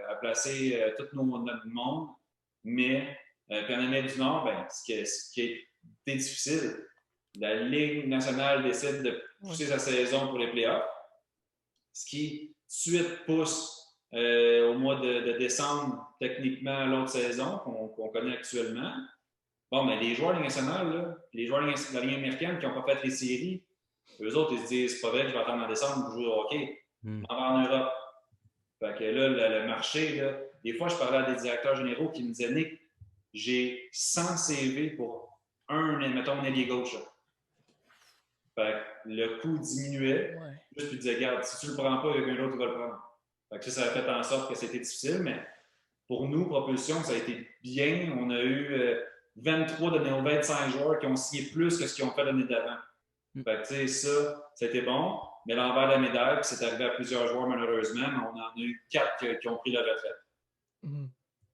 à placer tout notre monde, mais puis en Amérique du Nord, ben, ce qui a été difficile, la Ligue nationale décide de pousser sa saison pour les playoffs, ce qui suite pousse au mois de décembre, techniquement, l'autre saison qu'on connaît actuellement. Bon, mais les joueurs de la Ligue nationale, là, les joueurs de la Ligue américaine qui n'ont pas fait les séries, eux autres, ils se disent c'est pas vrai que je vais attendre en décembre pour jouer au hockey. On va en Europe. Fait que là, le marché, là, des fois, je parlais à des directeurs généraux qui me disaient Nick, j'ai 100 CV pour mettons, un ailier gauche. Là. Fait que le coût diminuait. Juste, tu disais, regarde, si tu le prends pas, il y a quelqu'un d'autre qui va le prendre. Fait que ça a fait en sorte que c'était difficile, mais pour nous, Propulsion, ça a été bien. On a eu 23 de nos 25 joueurs qui ont signé plus que ce qu'ils ont fait l'année d'avant. Fait que, tu sais, ça a été bon. Mais l'envers de la médaille, puis c'est arrivé à plusieurs joueurs, malheureusement, mais on en a eu 4 qui ont pris la retraite.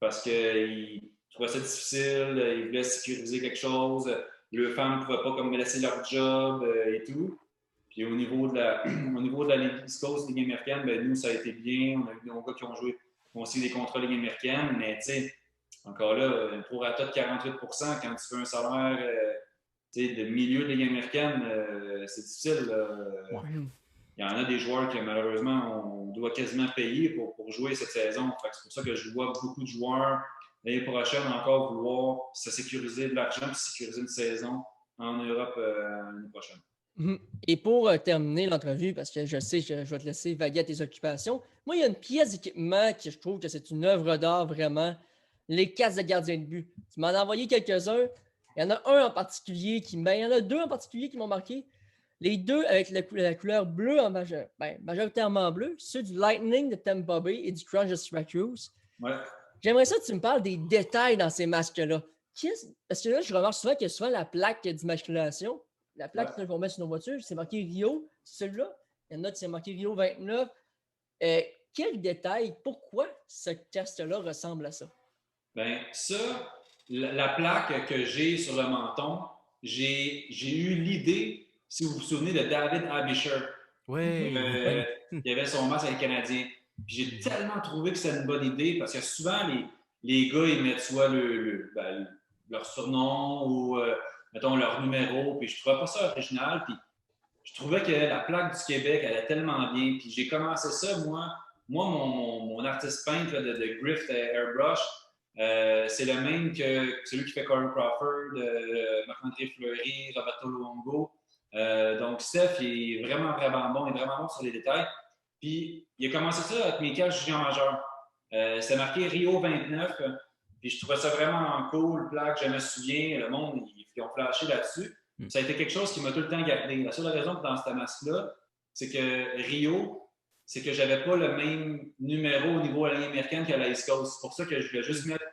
Parce qu'ils trouvaient ça difficile, ils voulaient sécuriser quelque chose. Les femmes ne pouvaient pas comme laisser leur job et tout. Puis au niveau de la Ligue East Coast, Ligue américaine, ben, nous, ça a été bien. On a eu des gars qui ont joué, qui ont signé des contrats Ligue américaine, mais tu sais, encore là, un prorata de 48% quand tu fais un salaire de milieu de Ligue américaine, c'est difficile. Il y en a des joueurs que malheureusement, on doit quasiment payer pour jouer cette saison. C'est pour ça que je vois beaucoup de joueurs l'année prochaine encore vouloir se sécuriser de l'argent et sécuriser une saison en Europe l'année prochaine. Et pour terminer l'entrevue, parce que je sais, je vais te laisser vaguer à tes occupations, moi, il y a une pièce d'équipement que je trouve que c'est une œuvre d'art vraiment, les casques de gardien de but. Tu m'en as envoyé quelques-uns. Il y en a un en particulier il y en a deux en particulier qui m'ont marqué. Les deux avec la couleur bleue, majoritairement bleue, ceux du Lightning de Tampa Bay et du Crunch de Syracuse. Ouais. J'aimerais ça que tu me parles des détails dans ces masques-là. Parce que là, je remarque souvent qu'il y a souvent la plaque d'immatriculation. La plaque qu'on met sur nos voitures, c'est marqué Rio, c'est celui-là. Il y en a qui c'est marqué Rio 29. Quel détail, pourquoi ce casque-là ressemble à ça? Bien, ça, la plaque que j'ai sur le menton, j'ai eu l'idée, si vous vous souvenez, de David Abisher. Oui. il avait son masque avec le Canadien. Puis j'ai tellement trouvé que c'était une bonne idée parce que souvent, les gars, ils mettent soit leur surnom ou, mettons, leur numéro. Puis je trouvais pas ça original. Puis je trouvais que la plaque du Québec allait tellement bien. Puis j'ai commencé ça, moi, mon artiste peintre là, de Grift Airbrush, c'est le même que celui qui fait Corey Crawford, Marc-André Fleury, Roberto Luongo. Donc, Steph, il est vraiment, vraiment bon. Il est vraiment bon sur les détails. Puis, il a commencé ça avec mes cages junior majeur. C'était marqué Rio 29. Puis, je trouvais ça vraiment cool, plaque, je me souviens. Le monde, ils ont flashé là-dessus. Ça a été quelque chose qui m'a tout le temps gardé. La seule raison dans cette masque-là, c'est que Rio, c'est que j'avais pas le même numéro au niveau de la ligne américaine qu'à la East Coast. C'est pour ça que je voulais juste mettre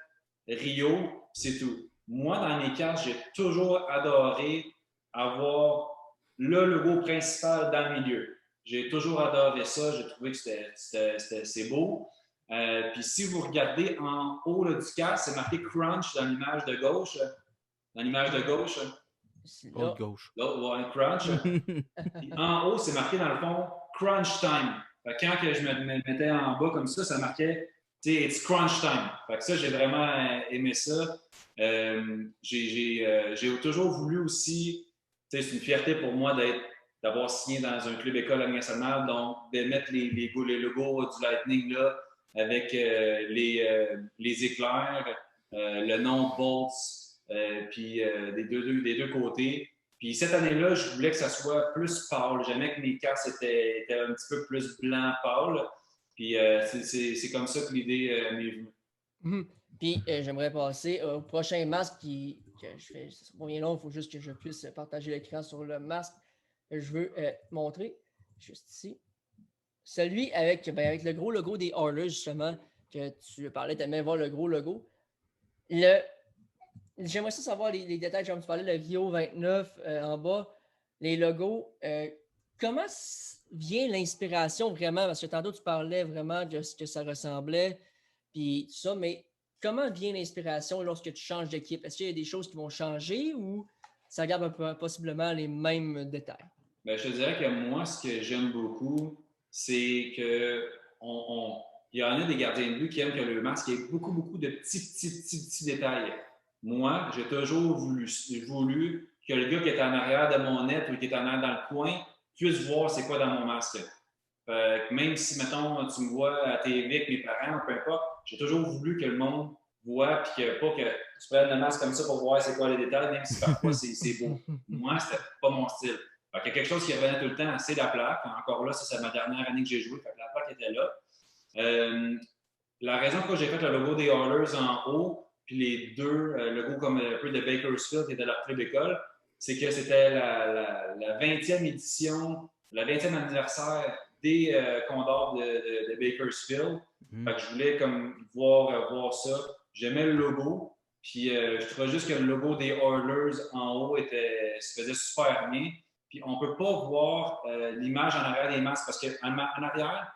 Rio, c'est tout. Moi, dans mes cartes, j'ai toujours adoré avoir le logo principal dans le milieu. J'ai toujours adoré ça. J'ai trouvé que c'est beau. Puis si vous regardez en haut là, du casque, c'est marqué Crunch dans l'image de gauche. Dans l'image de gauche. Haute gauche. Ouais, Crunch. Puis en haut, c'est marqué dans le fond Crunch Time. Fait que quand que je me mettais en bas comme ça marquait It's Crunch Time. Fait que ça, j'ai vraiment aimé ça. J'ai toujours voulu aussi, c'est une fierté pour moi d'avoir signé dans un club école à nationale, donc de mettre les logos du Lightning là, avec les éclairs, le nom Bolts, puis des deux côtés. Puis cette année-là, je voulais que ça soit plus pâle. J'aimais que mes cartes étaient un petit peu plus blanc pâle. Puis c'est comme ça que l'idée m'est venue. Puis j'aimerais passer au prochain masque que je fais. C'est pas bien long, il faut juste que je puisse partager l'écran sur le masque que je veux montrer. Juste ici. Celui avec le gros logo des Oilers, justement, que tu parlais, tu aimais voir le gros logo. J'aimerais ça savoir les détails, comme tu parlais, le Rio 29 en bas, les logos. Comment vient l'inspiration vraiment? Parce que tantôt, tu parlais vraiment de ce que ça ressemblait, puis tout ça, mais comment vient l'inspiration lorsque tu changes d'équipe? Est-ce qu'il y a des choses qui vont changer ou ça garde possiblement les mêmes détails? Bien, je te dirais que moi, ce que j'aime beaucoup, c'est que il y en a des gardiens de but qui aiment que le masque ait beaucoup de petits détails. Moi, j'ai toujours voulu que le gars qui est en arrière de mon net ou qui est en arrière dans le coin puisse voir c'est quoi dans mon masque. Même si, mettons, tu me vois à TV avec mes parents, peu importe, j'ai toujours voulu que le monde voit puis pas que tu prennes le masque comme ça pour voir c'est quoi les détails, même si parfois c'est beau. Moi, c'était pas mon style. Fait qu'il y a quelque chose qui revenait tout le temps, c'est la plaque. Encore là, c'est ma dernière année que j'ai joué, fait que la plaque était là. La raison pour laquelle j'ai fait le logo des Oilers en haut, puis les deux logos comme un peu de Bakersfield qui était leur club d'école, c'est que c'était la 20e édition, le 20e anniversaire des Condors de Bakersfield. Fait que je voulais comme voir ça. J'aimais le logo, puis je trouvais juste que le logo des Oilers en haut se faisait super bien. Puis on ne peut pas voir l'image en arrière des masques parce qu'en arrière,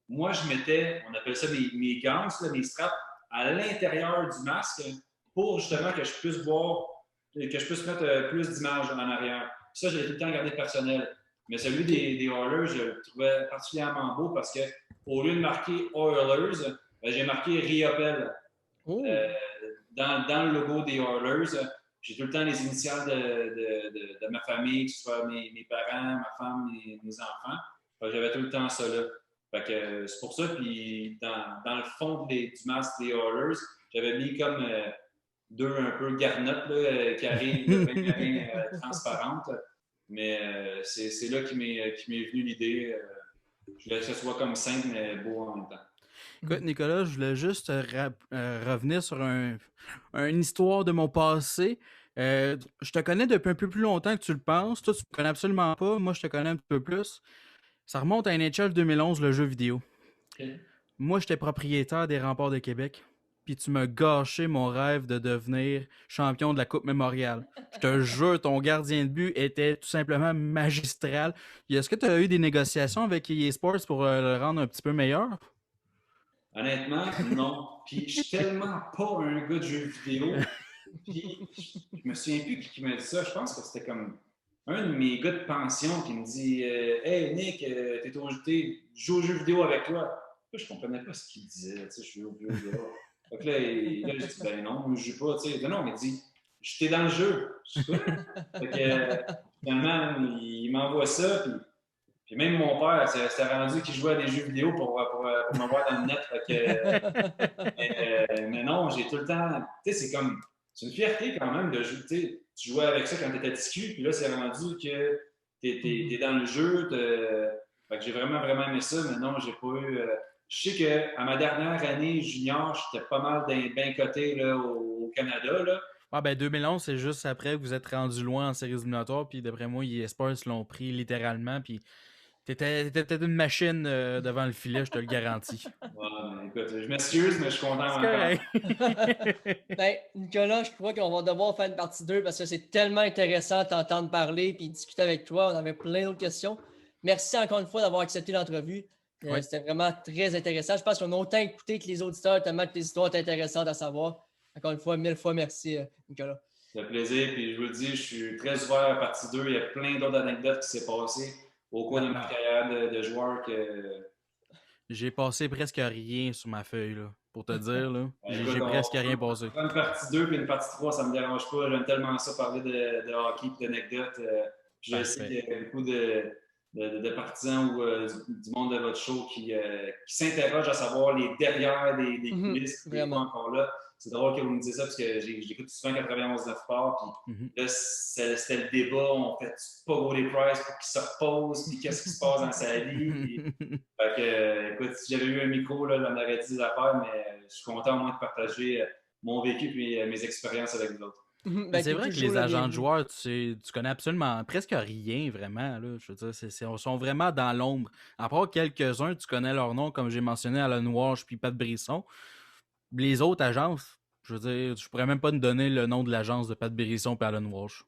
moi, je mettais, on appelle ça mes gants, mes straps, à l'intérieur du masque pour justement que je puisse voir, que je puisse mettre plus d'images en arrière. Ça, je l'ai tout le temps gardé personnel. Mais celui des Oilers, je le trouvais particulièrement beau parce qu'au lieu de marquer Oilers, j'ai marqué Riopel. Dans le logo des Oilers, j'ai tout le temps les initiales de ma famille, que ce soit mes parents, ma femme, mes enfants. J'avais tout le temps ça là. Fait que c'est pour ça. Puis dans le fond du masque des Oilers, j'avais mis comme deux un peu garnottes là, qui arrivent de bien transparentes. Mais c'est là qui m'est venue l'idée. Je voulais que ce soit comme simple, mais beau en même temps. Écoute, Nicolas, je voulais juste revenir sur une histoire de mon passé. Je te connais depuis un peu plus longtemps que tu le penses. Toi, tu me connais absolument pas. Moi, je te connais un petit peu plus. Ça remonte à NHL 2011, le jeu vidéo. Okay. Moi, j'étais propriétaire des Remparts de Québec. Puis tu m'as gâché mon rêve de devenir champion de la Coupe Mémoriale. Je te jure, ton gardien de but était tout simplement magistral. Est-ce que tu as eu des négociations avec EA Sports pour le rendre un petit peu meilleur? Honnêtement, non. Puis je suis tellement pas un gars de jeux vidéo. Puis je me souviens plus qui m'a dit ça. Je pense que c'était comme un de mes gars de pension qui me dit Hey Nick, tu joues aux jeux vidéo avec toi. Là, je comprenais pas ce qu'il disait. Je suis au jeu vidéo. Donc là, je dis Ben non, je joue pas. Non, mais il dit J'étais dans le jeu. Je suis quoi? Fait que finalement, il m'envoie ça. Puis même mon père s'est rendu qu'il jouait à des jeux vidéo pour me voir dans le net. Mais non, j'ai tout le temps. C'est comme. C'est une fierté quand même de jouer. Tu jouais avec ça quand tu étais petit, puis là, c'est rendu que tu es dans le jeu. Fait que j'ai vraiment, vraiment aimé ça, mais non, j'ai pas eu. Je sais qu'à ma dernière année junior, j'étais pas mal bien coté là, au Canada. Là. Ah ben 2011, c'est juste après que vous êtes rendu loin en séries éliminatoires, puis d'après moi, eSports l'ont pris littéralement, puis t'étais peut-être une machine devant le filet, je te le garantis. Ouais, mais écoute, je m'excuse, mais je suis content encore. Ben, Nicolas, je crois qu'on va devoir faire une partie 2 parce que c'est tellement intéressant de t'entendre parler et discuter avec toi. On avait plein d'autres questions. Merci encore une fois d'avoir accepté l'entrevue. Oui. C'était vraiment très intéressant. Je pense qu'on a autant écouté que les auditeurs, tellement que tes histoires étaient intéressantes à savoir. Encore une fois, 1000 fois merci, Nicolas. Ça fait plaisir, puis je vous le dis, je suis très ouvert à la partie 2. Il y a plein d'autres anecdotes qui s'est passées au cours de ma carrière de joueur que. J'ai passé presque rien sur ma feuille, là, pour te dire. Là. J'ai presque rien passé. Une partie 2 puis une partie 3, ça ne me dérange pas. J'aime tellement ça parler de hockey et d'anecdotes. Je sais qu'il y a beaucoup de partisans ou du monde de votre show qui s'interrogent à savoir les derrière des coulisses qui sont encore là. C'est drôle que vous me disiez ça parce que j'écoute souvent 91 sports. Puis là, c'était le débat. On fait pas Goldie Price pour qu'il se repose. Puis qu'est-ce qui se passe dans sa vie. Puis, fait que, écoute, si j'avais eu un micro, là, j'en aurais dit des affaires, mais je suis content au moins de partager mon vécu et mes expériences avec vous autres. Ben, c'est vrai que les agents de joueurs, tu connais absolument presque rien, vraiment. Là. Je veux dire, ils sont vraiment dans l'ombre. À part quelques-uns, tu connais leur nom, comme j'ai mentionné, Alan Walsh puis Pat Brisson. Les autres agences, je veux dire, je pourrais même pas te donner le nom de l'agence de Pat Brisson et Alan Walsh.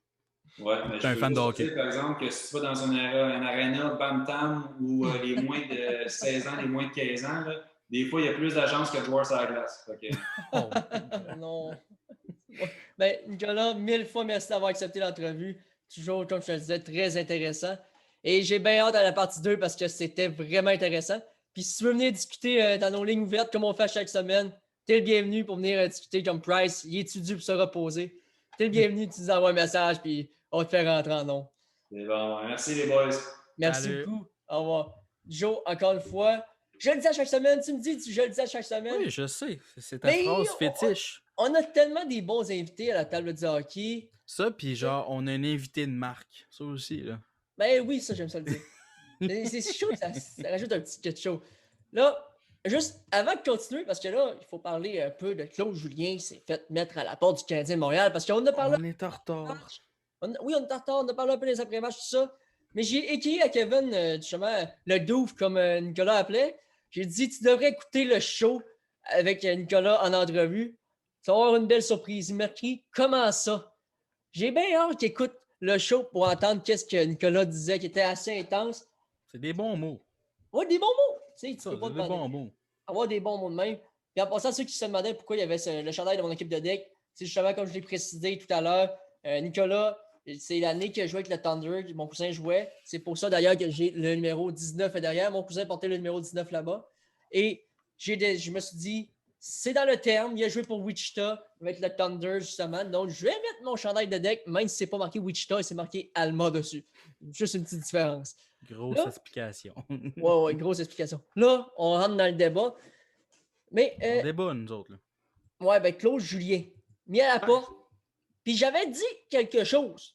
Ouais, mais je un fan de hockey. Par exemple, que si tu vas dans un aréna Bantam où les moins de 16 ans, les moins de 15 ans, là, des fois, il y a plus d'agences que de joueurs sur la glace. Okay. Oh, non. Ben, Nicolas, 1000 fois merci d'avoir accepté l'entrevue. Toujours, comme je te le disais, très intéressant. Et j'ai bien hâte à la partie 2 parce que c'était vraiment intéressant. Puis si tu veux venir discuter dans nos lignes ouvertes comme on fait chaque semaine, t'es le bienvenu pour venir discuter comme Price. Il étudie pour se reposer. T'es le bienvenu, tu nous envoies un message puis on te fait rentrer en nom. C'est bon. Merci les boys. Merci beaucoup. Au revoir. Joe, encore une fois, je le dis à chaque semaine. Tu me dis, je le dis à chaque semaine. Oui, je sais. C'est ta phrase fétiche. On a tellement des bons invités à la table du hockey. Ça, puis genre, on a un invité de marque. Ça aussi, là. Ben oui, ça, j'aime ça le dire. C'est chaud, ça rajoute un petit quelque chose. Là, juste avant de continuer, parce que là, il faut parler un peu de Claude Julien qui s'est fait mettre à la porte du Canadien de Montréal, parce qu'on a parlé... On est en retard. Oui, on est en retard, on a parlé un peu des après-matchs, tout ça. Mais j'ai écrit à Kevin, justement, le douf, comme Nicolas appelait. J'ai dit, tu devrais écouter le show avec Nicolas en entrevue. Tu vas avoir une belle surprise. Il m'a écrit, comment ça? J'ai bien hâte qu'il écoute le show pour entendre qu'est-ce que Nicolas disait, qui était assez intense. C'est des bons mots. Oui, des bons mots. Tu sais, tu peux pas des bons mots. Avoir des bons mots de même. Puis en passant, ceux qui se demandaient pourquoi il y avait le chandail de mon équipe de deck, c'est justement comme je l'ai précisé tout à l'heure, Nicolas, c'est l'année qu'il a joué avec le Thunder, mon cousin jouait. C'est pour ça d'ailleurs que j'ai le numéro 19 derrière. Mon cousin portait le numéro 19 là-bas. Et je me suis dit, c'est dans le terme, il a joué pour Wichita avec le Thunder justement. Donc, je vais mettre mon chandail de deck, même si c'est pas marqué Wichita, c'est marqué Alma dessus. Juste une petite différence. Grosse explication. Ouais, grosse explication. Là, on rentre dans le débat. Mais, on débat, nous autres. Là. Ouais, ben Claude Julien, mis à la porte. Puis j'avais dit quelque chose.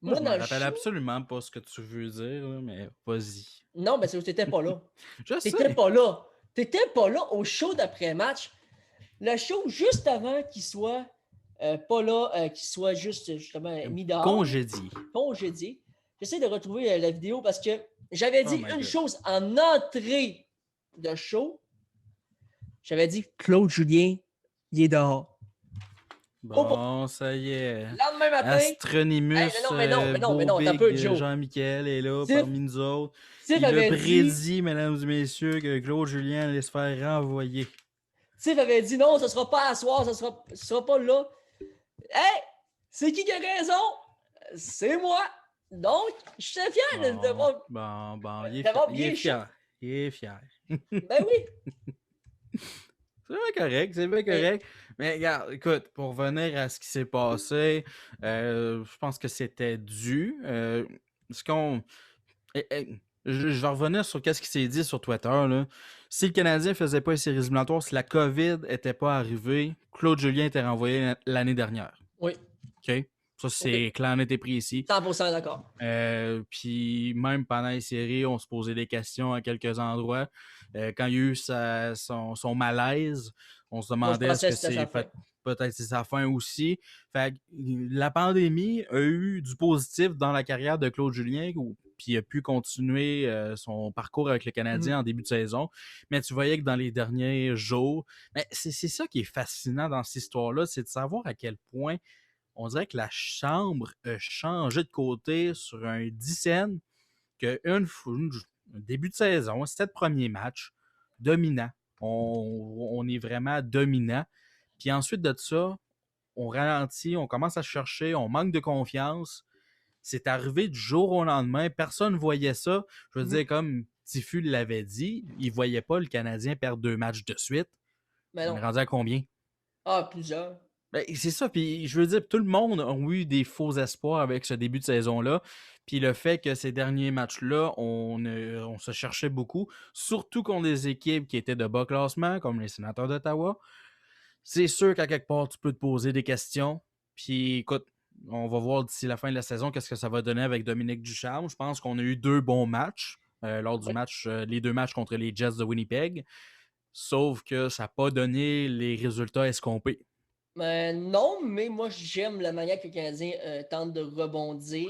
Moi, je me rappelle absolument pas ce que tu veux dire, là, mais vas-y. Non, mais c'est que t'étais pas là. T'étais pas là. T'étais pas là au show d'après-match. Le show juste avant qu'il soit pas là, qu'il soit juste justement mis dehors. Congédié. J'essaie de retrouver la vidéo parce que j'avais dit une chose en entrée de show. J'avais dit Claude Julien, il est dehors. Bon, ça y est. Lendemain matin. Astronimus, mais non, t'as peu, Joe. Jean-Michel est là parmi nous autres. Il a prédit, mesdames et messieurs, que Claude Julien allait se faire renvoyer. Tiff avait dit non, ça sera pas à soir, ça sera pas là. Hey, c'est qui a raison? C'est moi. Donc, je suis fier d'avoir il est bien fier. Il est fier. Ben oui. C'est bien correct. Mais regarde, écoute, pour revenir à ce qui s'est passé, je pense que c'était dû. Ce qu'on. Je vais revenir sur ce qui s'est dit sur Twitter. Là. Si le Canadien faisait pas les séries éliminatoires, si la COVID était pas arrivée, Claude Julien était renvoyé l'année dernière. Oui. OK? Ça, c'est clair, on était pris ici. 100% d'accord. Puis même pendant les séries, on se posait des questions à quelques endroits. Quand il y a eu son malaise, on se demandait est-ce que c'est peut-être c'est sa fin aussi. Fait que la pandémie a eu du positif dans la carrière de Claude Julien, puis il a pu continuer son parcours avec le Canadien en début de saison. Mais tu voyais que dans les derniers jours, mais c'est ça qui est fascinant dans cette histoire-là, c'est de savoir à quel point on dirait que la chambre a changé de côté sur un 10 que un début de saison, 7 premiers matchs, dominant. On est vraiment dominant. Puis ensuite de ça, on ralentit, on commence à chercher, on manque de confiance. C'est arrivé du jour au lendemain. Personne ne voyait ça. Je veux dire, comme Tifu l'avait dit, il ne voyait pas le Canadien perdre 2 matchs de suite. Mais non. On est rendu à combien? Ah, plusieurs. Ben, c'est ça, puis je veux dire, tout le monde a eu des faux espoirs avec ce début de saison-là. Puis le fait que ces derniers matchs-là, on se cherchait beaucoup, surtout contre des équipes qui étaient de bas classement, comme les Sénateurs d'Ottawa. C'est sûr qu'à quelque part, tu peux te poser des questions. Puis écoute, on va voir d'ici la fin de la saison qu'est-ce que ça va donner avec Dominique Ducharme. Je pense qu'on a eu 2 bons matchs lors du match, les 2 matchs contre les Jets de Winnipeg. Sauf que ça n'a pas donné les résultats escomptés. Non, mais moi, j'aime la manière que le Canadien tente de rebondir.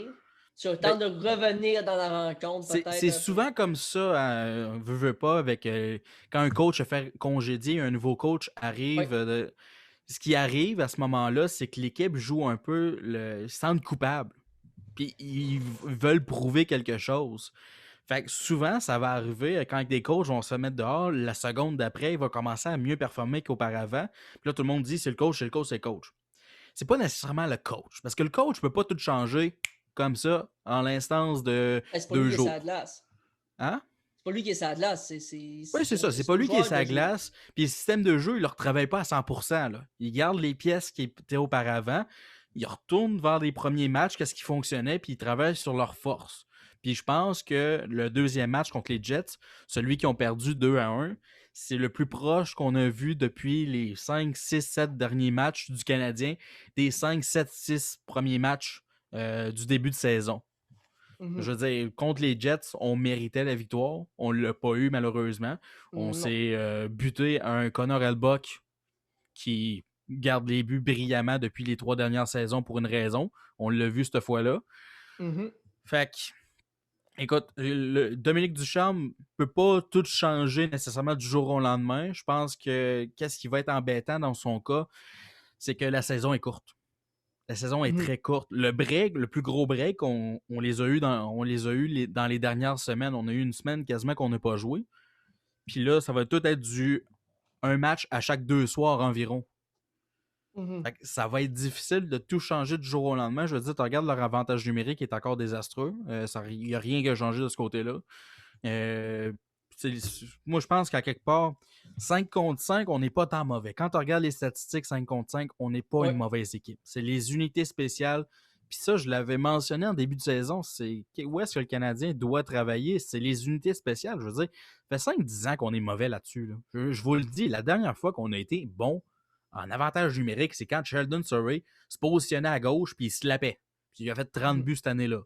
Tente de revenir dans la rencontre, peut-être. C'est souvent comme ça, veut pas, avec quand un coach a fait congédier, un nouveau coach arrive. Oui. Ce qui arrive à ce moment-là, c'est que l'équipe joue un peu le centre coupable. Puis ils veulent prouver quelque chose. Fait que souvent, ça va arriver quand des coachs vont se mettre dehors, la seconde d'après, il va commencer à mieux performer qu'auparavant. Puis là, tout le monde dit c'est le coach, c'est le coach, c'est le coach. C'est pas nécessairement le coach. Parce que le coach peut pas tout changer comme ça en l'instance de 2 jours. C'est pas lui qui est sa glace. Hein? C'est pas lui qui est sa glace. Oui, c'est ça. C'est pas lui qui est sa glace. Puis le système de jeu, il ne le retravaille pas à 100%. Là. Il garde les pièces qui étaient auparavant. Il retourne vers les premiers matchs, qu'est-ce qui fonctionnait, puis il travaille sur leurs forces. Puis je pense que le deuxième match contre les Jets, celui qui ont perdu 2-1, c'est le plus proche qu'on a vu depuis les 5, 6, 7 derniers matchs du Canadien, des 5, 7, 6 premiers matchs du début de saison. Je veux dire, contre les Jets, on méritait la victoire. On ne l'a pas eu, malheureusement. On s'est buté à un Connor Hellebuck qui garde les buts brillamment depuis les 3 dernières saisons pour une raison. On l'a vu cette fois-là. Fait que, écoute, Dominique Ducharme ne peut pas tout changer nécessairement du jour au lendemain. Je pense que qu'est-ce qui va être embêtant dans son cas, c'est que la saison est courte. La saison est très courte. Le break, le plus gros break, on les a eu dans les dernières semaines. On a eu une semaine quasiment qu'on n'a pas joué. Puis là, ça va tout être un match à chaque 2 soirs environ. Fait que ça va être difficile de tout changer du jour au lendemain. Je veux dire, tu regardes leur avantage numérique qui est encore désastreux. Il n'y a rien qui a changé de ce côté-là. Moi, je pense qu'à quelque part, 5 contre 5, on n'est pas tant mauvais. Quand tu regardes les statistiques 5 contre 5, on n'est pas une mauvaise équipe. C'est les unités spéciales. Puis ça, je l'avais mentionné en début de saison, c'est où est-ce que le Canadien doit travailler? C'est les unités spéciales. Je veux dire, ça fait 5-10 ans qu'on est mauvais là-dessus. Là. Je vous le dis, la dernière fois qu'on a été bon en avantage numérique, c'est quand Sheldon Surrey se positionnait à gauche puis il se lapait. Puis il a fait 30 buts cette année-là.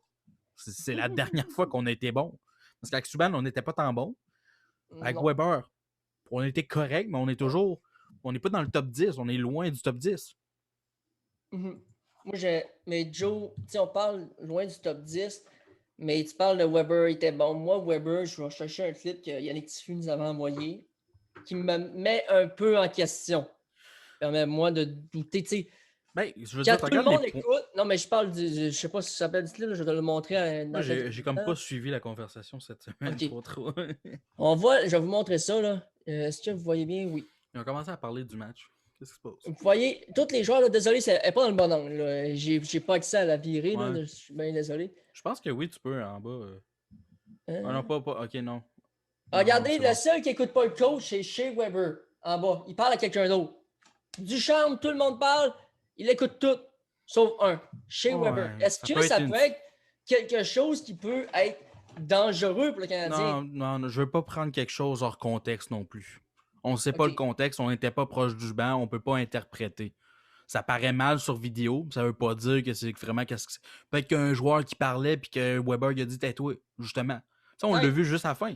C'est la dernière fois qu'on a été bon. Parce qu'avec Subban, on n'était pas tant bon. Avec Weber, on était correct, mais on est toujours. On n'est pas dans le top 10, on est loin du top 10. Mais Joe, on parle loin du top 10, mais tu parles de Weber, il était bon. Moi, Weber, je vais chercher un clip que Yannick Tiffu nous avait envoyé qui me met un peu en question. Permets-moi de douter. Ben, je veux dire, tout le monde écoute. Non, mais je parle du. Je sais pas si ça s'appelle du clip, je vais te le montrer. Moi, j'ai comme pas suivi la conversation cette semaine. Trop. Je vais vous montrer ça. Là. Est-ce que vous voyez bien? Oui. Ils ont commencé à parler du match. Qu'est-ce qui se passe? Vous voyez, tous les joueurs, là, désolé, elle n'est pas dans le bon angle. Là. J'ai pas accès à la virée, là, Ouais. je suis bien désolé. Je pense que oui, tu peux en bas. Ah non, pas. Ok, non. Non, Regardez, c'est le bon. seul qui écoute pas le coach, c'est Shea Weber, en bas. Il parle à quelqu'un d'autre. Ducharme, tout le monde parle, il écoute tout, sauf un, Shea Weber. Ouais, Est-ce ça que peut ça être une. peut être quelque chose qui peut être dangereux pour le Canadien? Non, non, non, je veux pas prendre quelque chose hors contexte non plus. On ne sait pas OK. le contexte, on n'était pas proche du banc, on peut pas interpréter. Ça paraît mal sur vidéo, ça veut pas dire que c'est vraiment qu'est-ce que c'est. Peut-être qu'un joueur qui parlait puis que Weber il a dit tais-toi, justement. Ça, on l'a Peut-être. vu juste à la fin.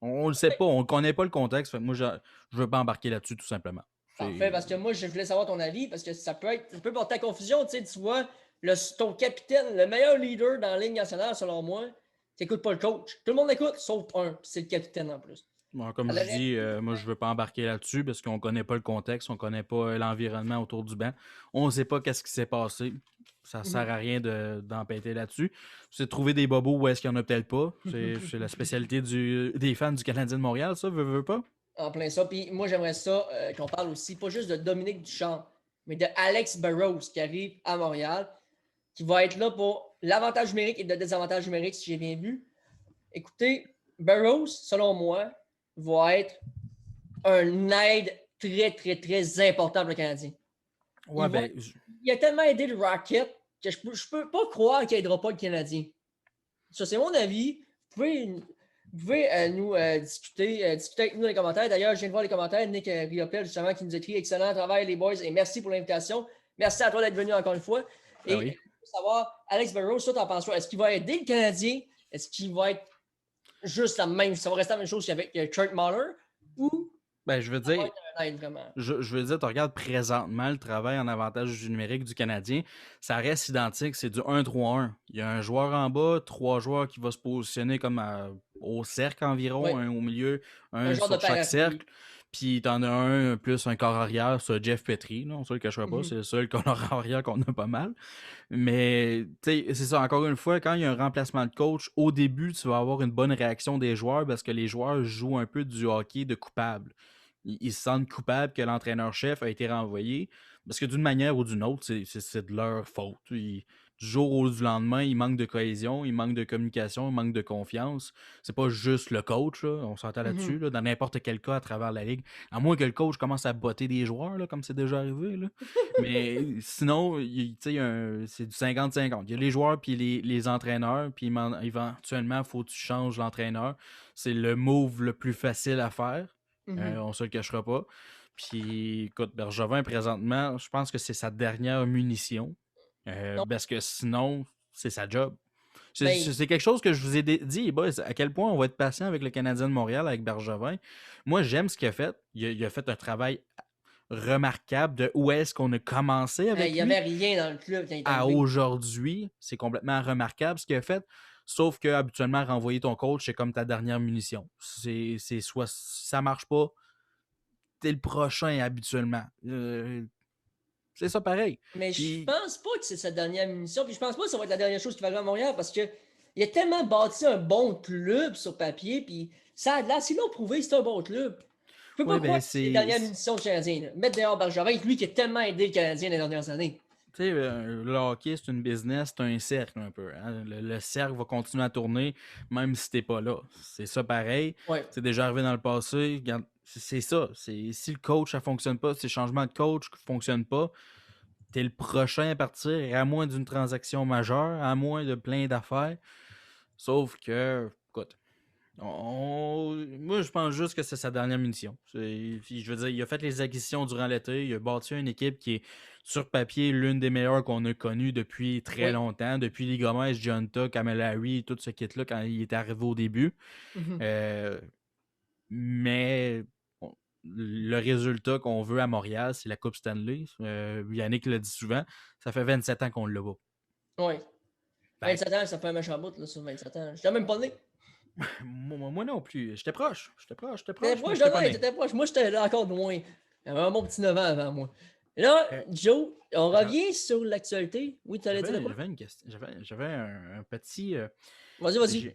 On le sait pas, on connaît pas le contexte. Fait que moi, je veux pas embarquer là-dessus tout simplement. Parfait, C'est. parce que moi, je voulais savoir ton avis, parce que ça peut porter à confusion. Tu vois, ton capitaine, le meilleur leader dans la Ligue nationale, selon moi, tu n'écoutes pas le coach. Tout le monde écoute, sauf un, puis c'est le capitaine en plus. Bon, comme je Alors, dis, moi je veux pas embarquer là-dessus parce qu'on connaît pas le contexte, on connaît pas l'environnement autour du banc. On ne sait pas qu'est-ce qui s'est passé. Ça sert à rien d'empêter là-dessus. C'est de trouver des bobos où est-ce qu'il y en a peut-être pas. C'est la spécialité des fans du Canadien de Montréal, ça, veut pas? En plein ça. Puis moi, j'aimerais ça qu'on parle aussi, pas juste de Dominique Duchamp, mais de Alex Burrows qui arrive à Montréal, qui va être là pour l'avantage numérique et le désavantage numérique, si j'ai bien vu. Écoutez, Burrows, selon moi, va être un aide très, très, très important pour le Canadien. Ouais, Il a tellement aidé le Rocket que je peux pas croire qu'il n'aidera pas le Canadien. Ça, c'est mon avis. Vous pouvez nous discuter avec nous dans les commentaires. D'ailleurs, je viens de voir les commentaires. Nick Riopel, justement, qui nous écrit excellent travail, les boys, et merci pour l'invitation. Merci à toi d'être venu encore une fois. ben Et oui. je veux savoir, Alex Burrows, toi, t'en penses quoi? Est-ce qu'il va aider le Canadien? Est-ce qu'il va être juste la même, ça va rester la même chose qu'avec Kurt Mahler? Ou Ben, je veux ça va dire, être un aide vraiment? je veux dire, tu regardes présentement le travail en avantage du numérique du Canadien, ça reste identique, c'est du 1-3-1. Il y a un joueur en bas, 3 joueurs qui vont se positionner comme au cercle environ, Oui, un au milieu, un un genre de sur chaque parapluie. cercle. Puis t'en as un plus un corps arrière, c'est Jeff Petrie, là, on ne le cachera pas, c'est le seul corps arrière qu'on a pas mal. Mais tu sais, c'est ça, encore une fois, quand il y a un remplacement de coach, au début, tu vas avoir une bonne réaction des joueurs parce que les joueurs jouent un peu du hockey de coupable. Ils se sentent coupables que l'entraîneur-chef a été renvoyé parce que d'une manière ou d'une autre, c'est de leur faute. Du jour au lendemain, il manque de cohésion, il manque de communication, il manque de confiance. C'est pas juste le coach, là, on s'entend là-dessus, là, dans n'importe quel cas à travers la ligue. À moins que le coach commence à botter des joueurs, là, comme c'est déjà arrivé. Là. Mais sinon, c'est du 50-50. Il y a les joueurs puis les entraîneurs, puis éventuellement, il faut que tu changes l'entraîneur. C'est le move le plus facile à faire. On se le cachera pas. Puis, écoute, Bergevin, présentement, je pense que c'est sa dernière munition. Parce que sinon, c'est sa job. Ben, C'est quelque chose que je vous ai dit, les boys, à quel point on va être patient avec le Canadien de Montréal, avec Bergevin. Moi, j'aime ce qu'il a fait. Il a fait un travail remarquable de où est-ce qu'on a commencé avec il n'y lui avait rien dans le club quand il est à arrivé. aujourd'hui. C'est complètement remarquable ce qu'il a fait. Sauf que habituellement, renvoyer ton coach, c'est comme ta dernière munition. C'est soit ça marche pas, t'es le prochain habituellement. C'est ça pareil. Mais je Puis, pense pas que c'est sa dernière munition. Puis je pense pas que ça va être la dernière chose qui va arriver à Montréal parce que il a tellement bâti un bon club sur papier. Puis ça a de là, s'ils l'ont prouvé, c'est un bon club. Je peux pas ouais, ben croire que c'est les c'est. dernières munitions du Canadien. Là. Mettre dehors Bergevin, lui qui a tellement aidé le Canadien les dernières années. Tu sais, le hockey, c'est une business, c'est un cercle un peu. Hein. Le cercle va continuer à tourner, même si t'es pas là. C'est ça pareil. Ouais. C'est déjà arrivé dans le passé. Regarde, c'est ça. Si le coach, ça fonctionne pas, si le changement de coach ne fonctionne pas, t'es le prochain à partir, à moins d'une transaction majeure, à moins de plein d'affaires. Sauf que, écoute, moi, je pense juste que c'est sa dernière munition. Je veux dire, il a fait les acquisitions durant l'été. Il a bâti une équipe qui est, sur papier, l'une des meilleures qu'on a connues depuis très longtemps. Depuis les Gomez, Giunta, Kamel Harry, tout ce kit-là, quand il est arrivé au début. Mais le résultat qu'on veut à Montréal, c'est la Coupe Stanley. Yannick l'a dit souvent, ça fait 27 ans qu'on l'a pas. Oui. Ben, 27 ans, ça fait un méchant bout là, sur 27 ans. Je même pas né. moi non plus. J'étais proche. T'étais mais proche, j'étais pas né. t'étais proche. Moi, j'étais là encore de loin. Il y avait un bon petit 9 ans avant moi. Et là, Joe, on revient sur l'actualité. Oui, tu allais dire quoi? J'avais une question. J'avais un petit. Vas-y.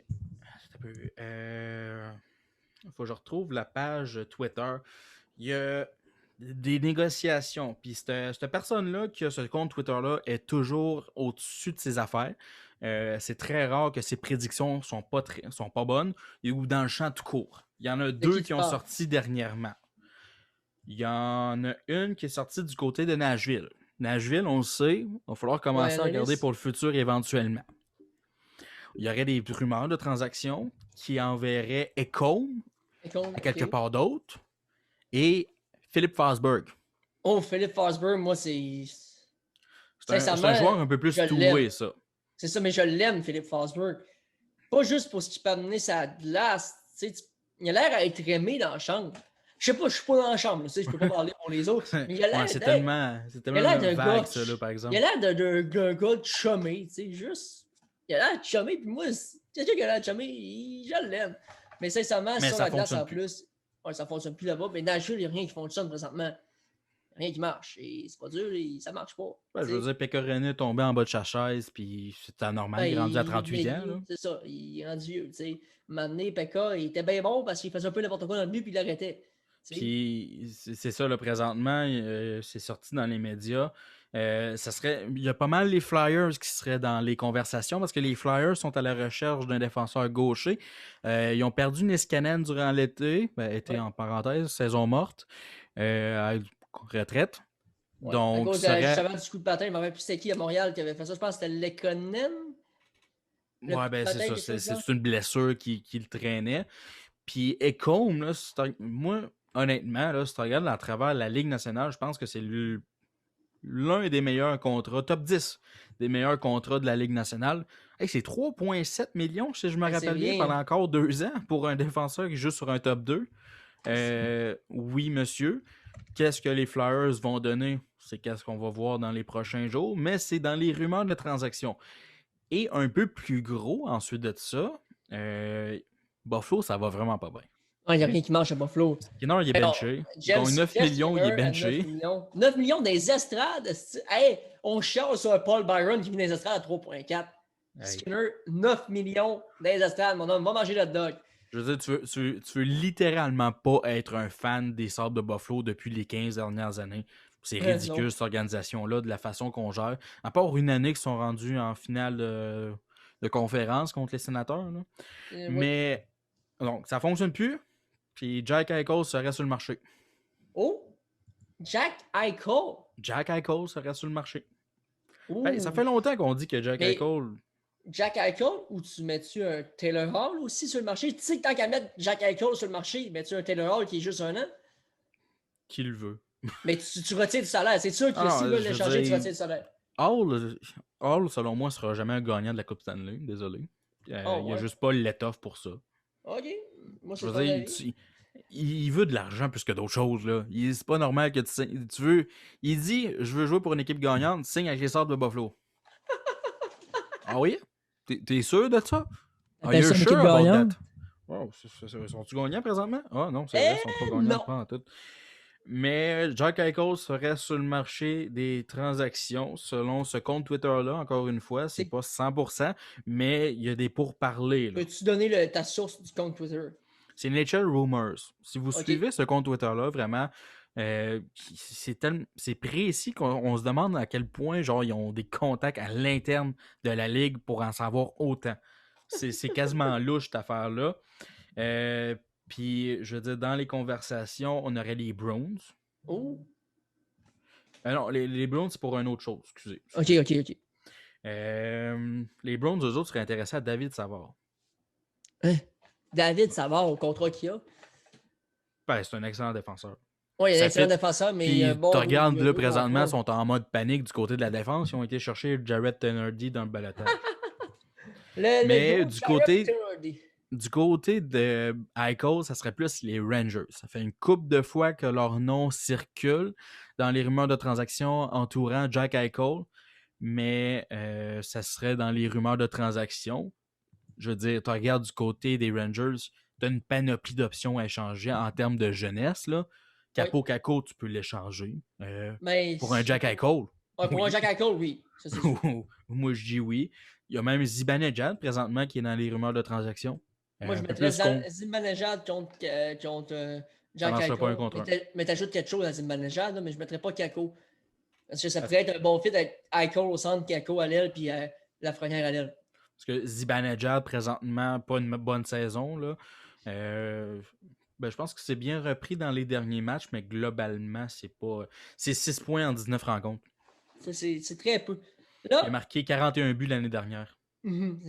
Faut que je retrouve la page Twitter. Il y a des négociations. Puis cette personne-là qui a ce compte Twitter-là est toujours au-dessus de ses affaires. C'est très rare que ses prédictions sont pas bonnes ou dans le champ tout court. Il y en a De deux qui qui tu ont parles? sorti dernièrement. Il y en a une qui est sortie du côté de Nashville. Nashville, on le sait, il va falloir commencer à regarder pour le futur éventuellement. Il y aurait des rumeurs de transactions qui enverraient Ecom à quelque part d'autre et Philippe Forsberg. Oh, Philippe Forsberg, moi, c'est. C'est un Sincèrement, joueur un peu plus je two-way, l'aime. ça. C'est ça, mais je l'aime, Philippe Forsberg. Pas juste pour ce qu'il peut amener sa glace. Il a l'air à être aimé dans la chambre. Je sais pas, je suis pas dans la chambre, je peux pas parler pour les autres. Mais il a l'air Ouais, c'est tellement d'un vague, gars. ça, là, par exemple. Il a l'air d'un gars de chumé, tu sais, juste. Il a l'air de chumé, puis moi, quelqu'un qui a l'air de chumé, je l'aime. Mais sincèrement, Mais sur ça la glace en fonctionne plus. plus, ouais, ça fonctionne plus là-bas. Mais Nashville, il n'y a rien qui fonctionne présentement. Rien qui marche. Et c'est pas dur, ça marche pas. Ouais, je veux dire, Pekka Rinne est tombé en bas de sa chaise, puis c'était normal, il est rendu à 38 ans. Là. C'est ça, il est rendu vieux. M'amener Pekka, il était bien bon parce qu'il faisait un peu n'importe quoi dans le but, puis il l'arrêtait. Puis c'est ça, là, présentement, c'est sorti dans les médias. Il y a pas mal les Flyers qui seraient dans les conversations parce que les Flyers sont à la recherche d'un défenseur gaucher. Ils ont perdu Niskanen durant l'été, été en parenthèse, saison morte, à retraite. Ouais. Donc, à cause justement du coup de patin, je me rappelle plus c'était qui à Montréal qui avait fait ça. Je pense que c'était Lekonen. Ouais, ben c'est ça. C'est une blessure qui le traînait. Puis Ecom, là, moi, honnêtement, là, si tu regardes à travers la Ligue nationale, je pense que c'est l'un des meilleurs contrats, top 10 des meilleurs contrats de la Ligue nationale. Hey, c'est 3,7 millions, si je me rappelle bien, pendant encore 2 ans pour un défenseur qui joue sur un top 2. Oui, monsieur. Qu'est-ce que les Flyers vont donner? C'est qu'est-ce qu'on va voir dans les prochains jours, mais c'est dans les rumeurs de transactions. Et un peu plus gros, ensuite de ça, Buffalo, ça va vraiment pas bien. Il n'y a rien qui marche à Buffalo. Skinner, il est benché. Il gagne 9 millions, il est benché. 9 millions des estrades. Hey, on chiale sur un Paul Byron qui vient des estrades à 3,4. Skinner, 9 millions des estrades. Mon homme va manger le dog. Je veux dire, tu veux littéralement pas être un fan des Sabres de Buffalo depuis les 15 dernières années. C'est ridicule, cette organisation-là, de la façon qu'on gère. À part une année qu'ils sont rendus en finale de conférence contre les Sénateurs. Là. Mais, donc, ça fonctionne plus. Puis Jack Eichel serait sur le marché. Oh! Jack Eichel? Jack Eichel serait sur le marché. Hey, ça fait longtemps qu'on dit que Jack Eichel... Jack Eichel, ou tu mets-tu un Taylor Hall aussi sur le marché? Tu sais que tant qu'à mettre Jack Eichel sur le marché, mets-tu un Taylor Hall qui est juste 1 an? Qui le veut? Mais tu retires du salaire. C'est sûr que s'ils veulent l'échanger, tu retires du salaire. Hall, selon moi, sera jamais un gagnant de la Coupe Stanley. Désolé. Il n'y a juste pas l'étoffe pour ça. OK. Moi, c'est je pas veux dire, il veut de l'argent plus que d'autres choses. Là. C'est pas normal que tu veux... Il dit, je veux jouer pour une équipe gagnante, signe avec les Sabres de Buffalo. Ah oui? T'es sûr de ça? Are you sure about that? Oh, sont-tu gagnants présentement? Ah non, c'est vrai, ils sont pas gagnants pas en tout. Mais Jack Eichel serait sur le marché des transactions selon ce compte Twitter-là, encore une fois. C'est pas 100%, mais il y a des pourparlers. Peux-tu donner ta source du compte Twitter? C'est Nature Rumors. Si vous suivez ce compte Twitter-là, vraiment, c'est précis qu'on se demande à quel point genre, ils ont des contacts à l'interne de la Ligue pour en savoir autant. C'est quasiment louche, cette affaire-là. Puis, je veux dire, dans les conversations, on aurait les Browns. Oh! Non, les Browns, c'est pour une autre chose, excusez. OK. Les Browns, eux autres, seraient intéressés à David Savard. Hein? David Savard, au contrat qu'il a? Ben, c'est un excellent défenseur. Oui, il est un excellent défenseur, mais puis, bon... Tu regardes, là, présentement, ils sont en mode panique du côté de la défense. Ils ont été chercher Jared Tenerdy dans le balotage. Mais du côté de Eichel, ça serait plus les Rangers. Ça fait une couple de fois que leur nom circule dans les rumeurs de transactions entourant Jack Eichel, mais ça serait dans les rumeurs de transactions. Je veux dire, tu regardes du côté des Rangers, tu as une panoplie d'options à échanger en termes de jeunesse. Là. Capo, tu peux l'échanger. Pour un Jack Eichel. Pour un Jack Eichel, oui. Ça, c'est sûr. Moi, je dis oui. Il y a même Zibanejad présentement qui est dans les rumeurs de transactions. Moi, je mettrais Zibanejad contre Ça Jack marcherait pas un Eichel. contre un. Mais t'ajoutes quelque chose dans une manager, là, mais je ne mettrais pas Kako. Parce que ça pourrait être un bon fit avec Eichel au centre, Kako à l'aile, puis Lafrenière à l'aile. Parce que Zibanejad, présentement, pas une bonne saison. Là. Je pense que c'est bien repris dans les derniers matchs, mais globalement, c'est pas. C'est 6 points en 19 rencontres. C'est très peu. Il a Là, marqué 41 buts l'année dernière.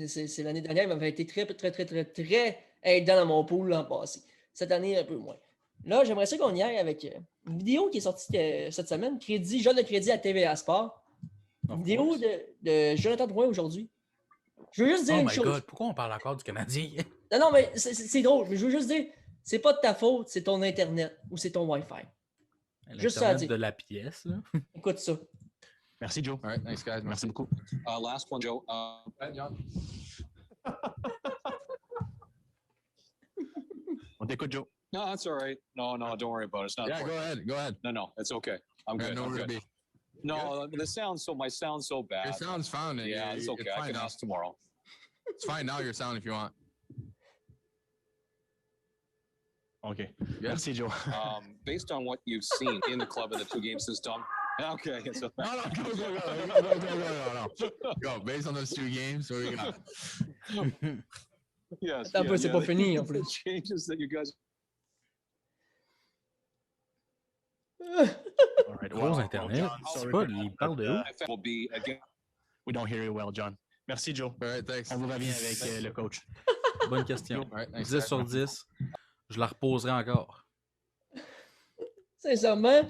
c'est l'année dernière, il m'avait été très, très, très, très, très aidant dans mon pool l'an passé. Cette année, un peu moins. Là, j'aimerais ça qu'on y aille avec une vidéo qui est sortie cette semaine. Jeune de crédit à TVA Sport. Une vidéo de Jonathan Drouin aujourd'hui. Je veux juste dire une chose. Oh my God, pourquoi on parle encore du Canadien? Non, mais c'est drôle. Mais je veux juste dire, c'est pas de ta faute, c'est ton Internet ou c'est ton Wi-Fi. Juste ça à dire. De la pièce, là. Écoute ça. Merci, Joe. All right, thanks, guys. Merci beaucoup. Last one, Joe. On t'écoute, Joe. No, that's all right. No, don't worry about it. It's not Yeah, important. go ahead. No, it's okay. I'm Yeah, good. I'm nowhere to good. be. No, my sound's so bad. Your sound's fine. Yeah, it's okay. I fine can now. ask tomorrow. It's fine now. Your sound, if you want. OK. Good? Merci, Joe. Based on what you've seen in the club in the 2 games since done. Okay, so No, go. Go. Based on those 2 games, what do we got? yes. Attends un peu, c'est pas fini en The plus. changes that you guys. All right. Gros Internet. John, C'est sorry pas, for il that, parle de but, où? Will be again. We don't hear you well, John. Merci, Joe. All right, thanks. On vous revient avec le coach. Bonne question. All right, thanks, 10 guys. sur 10. Je la reposerai encore. Sincèrement,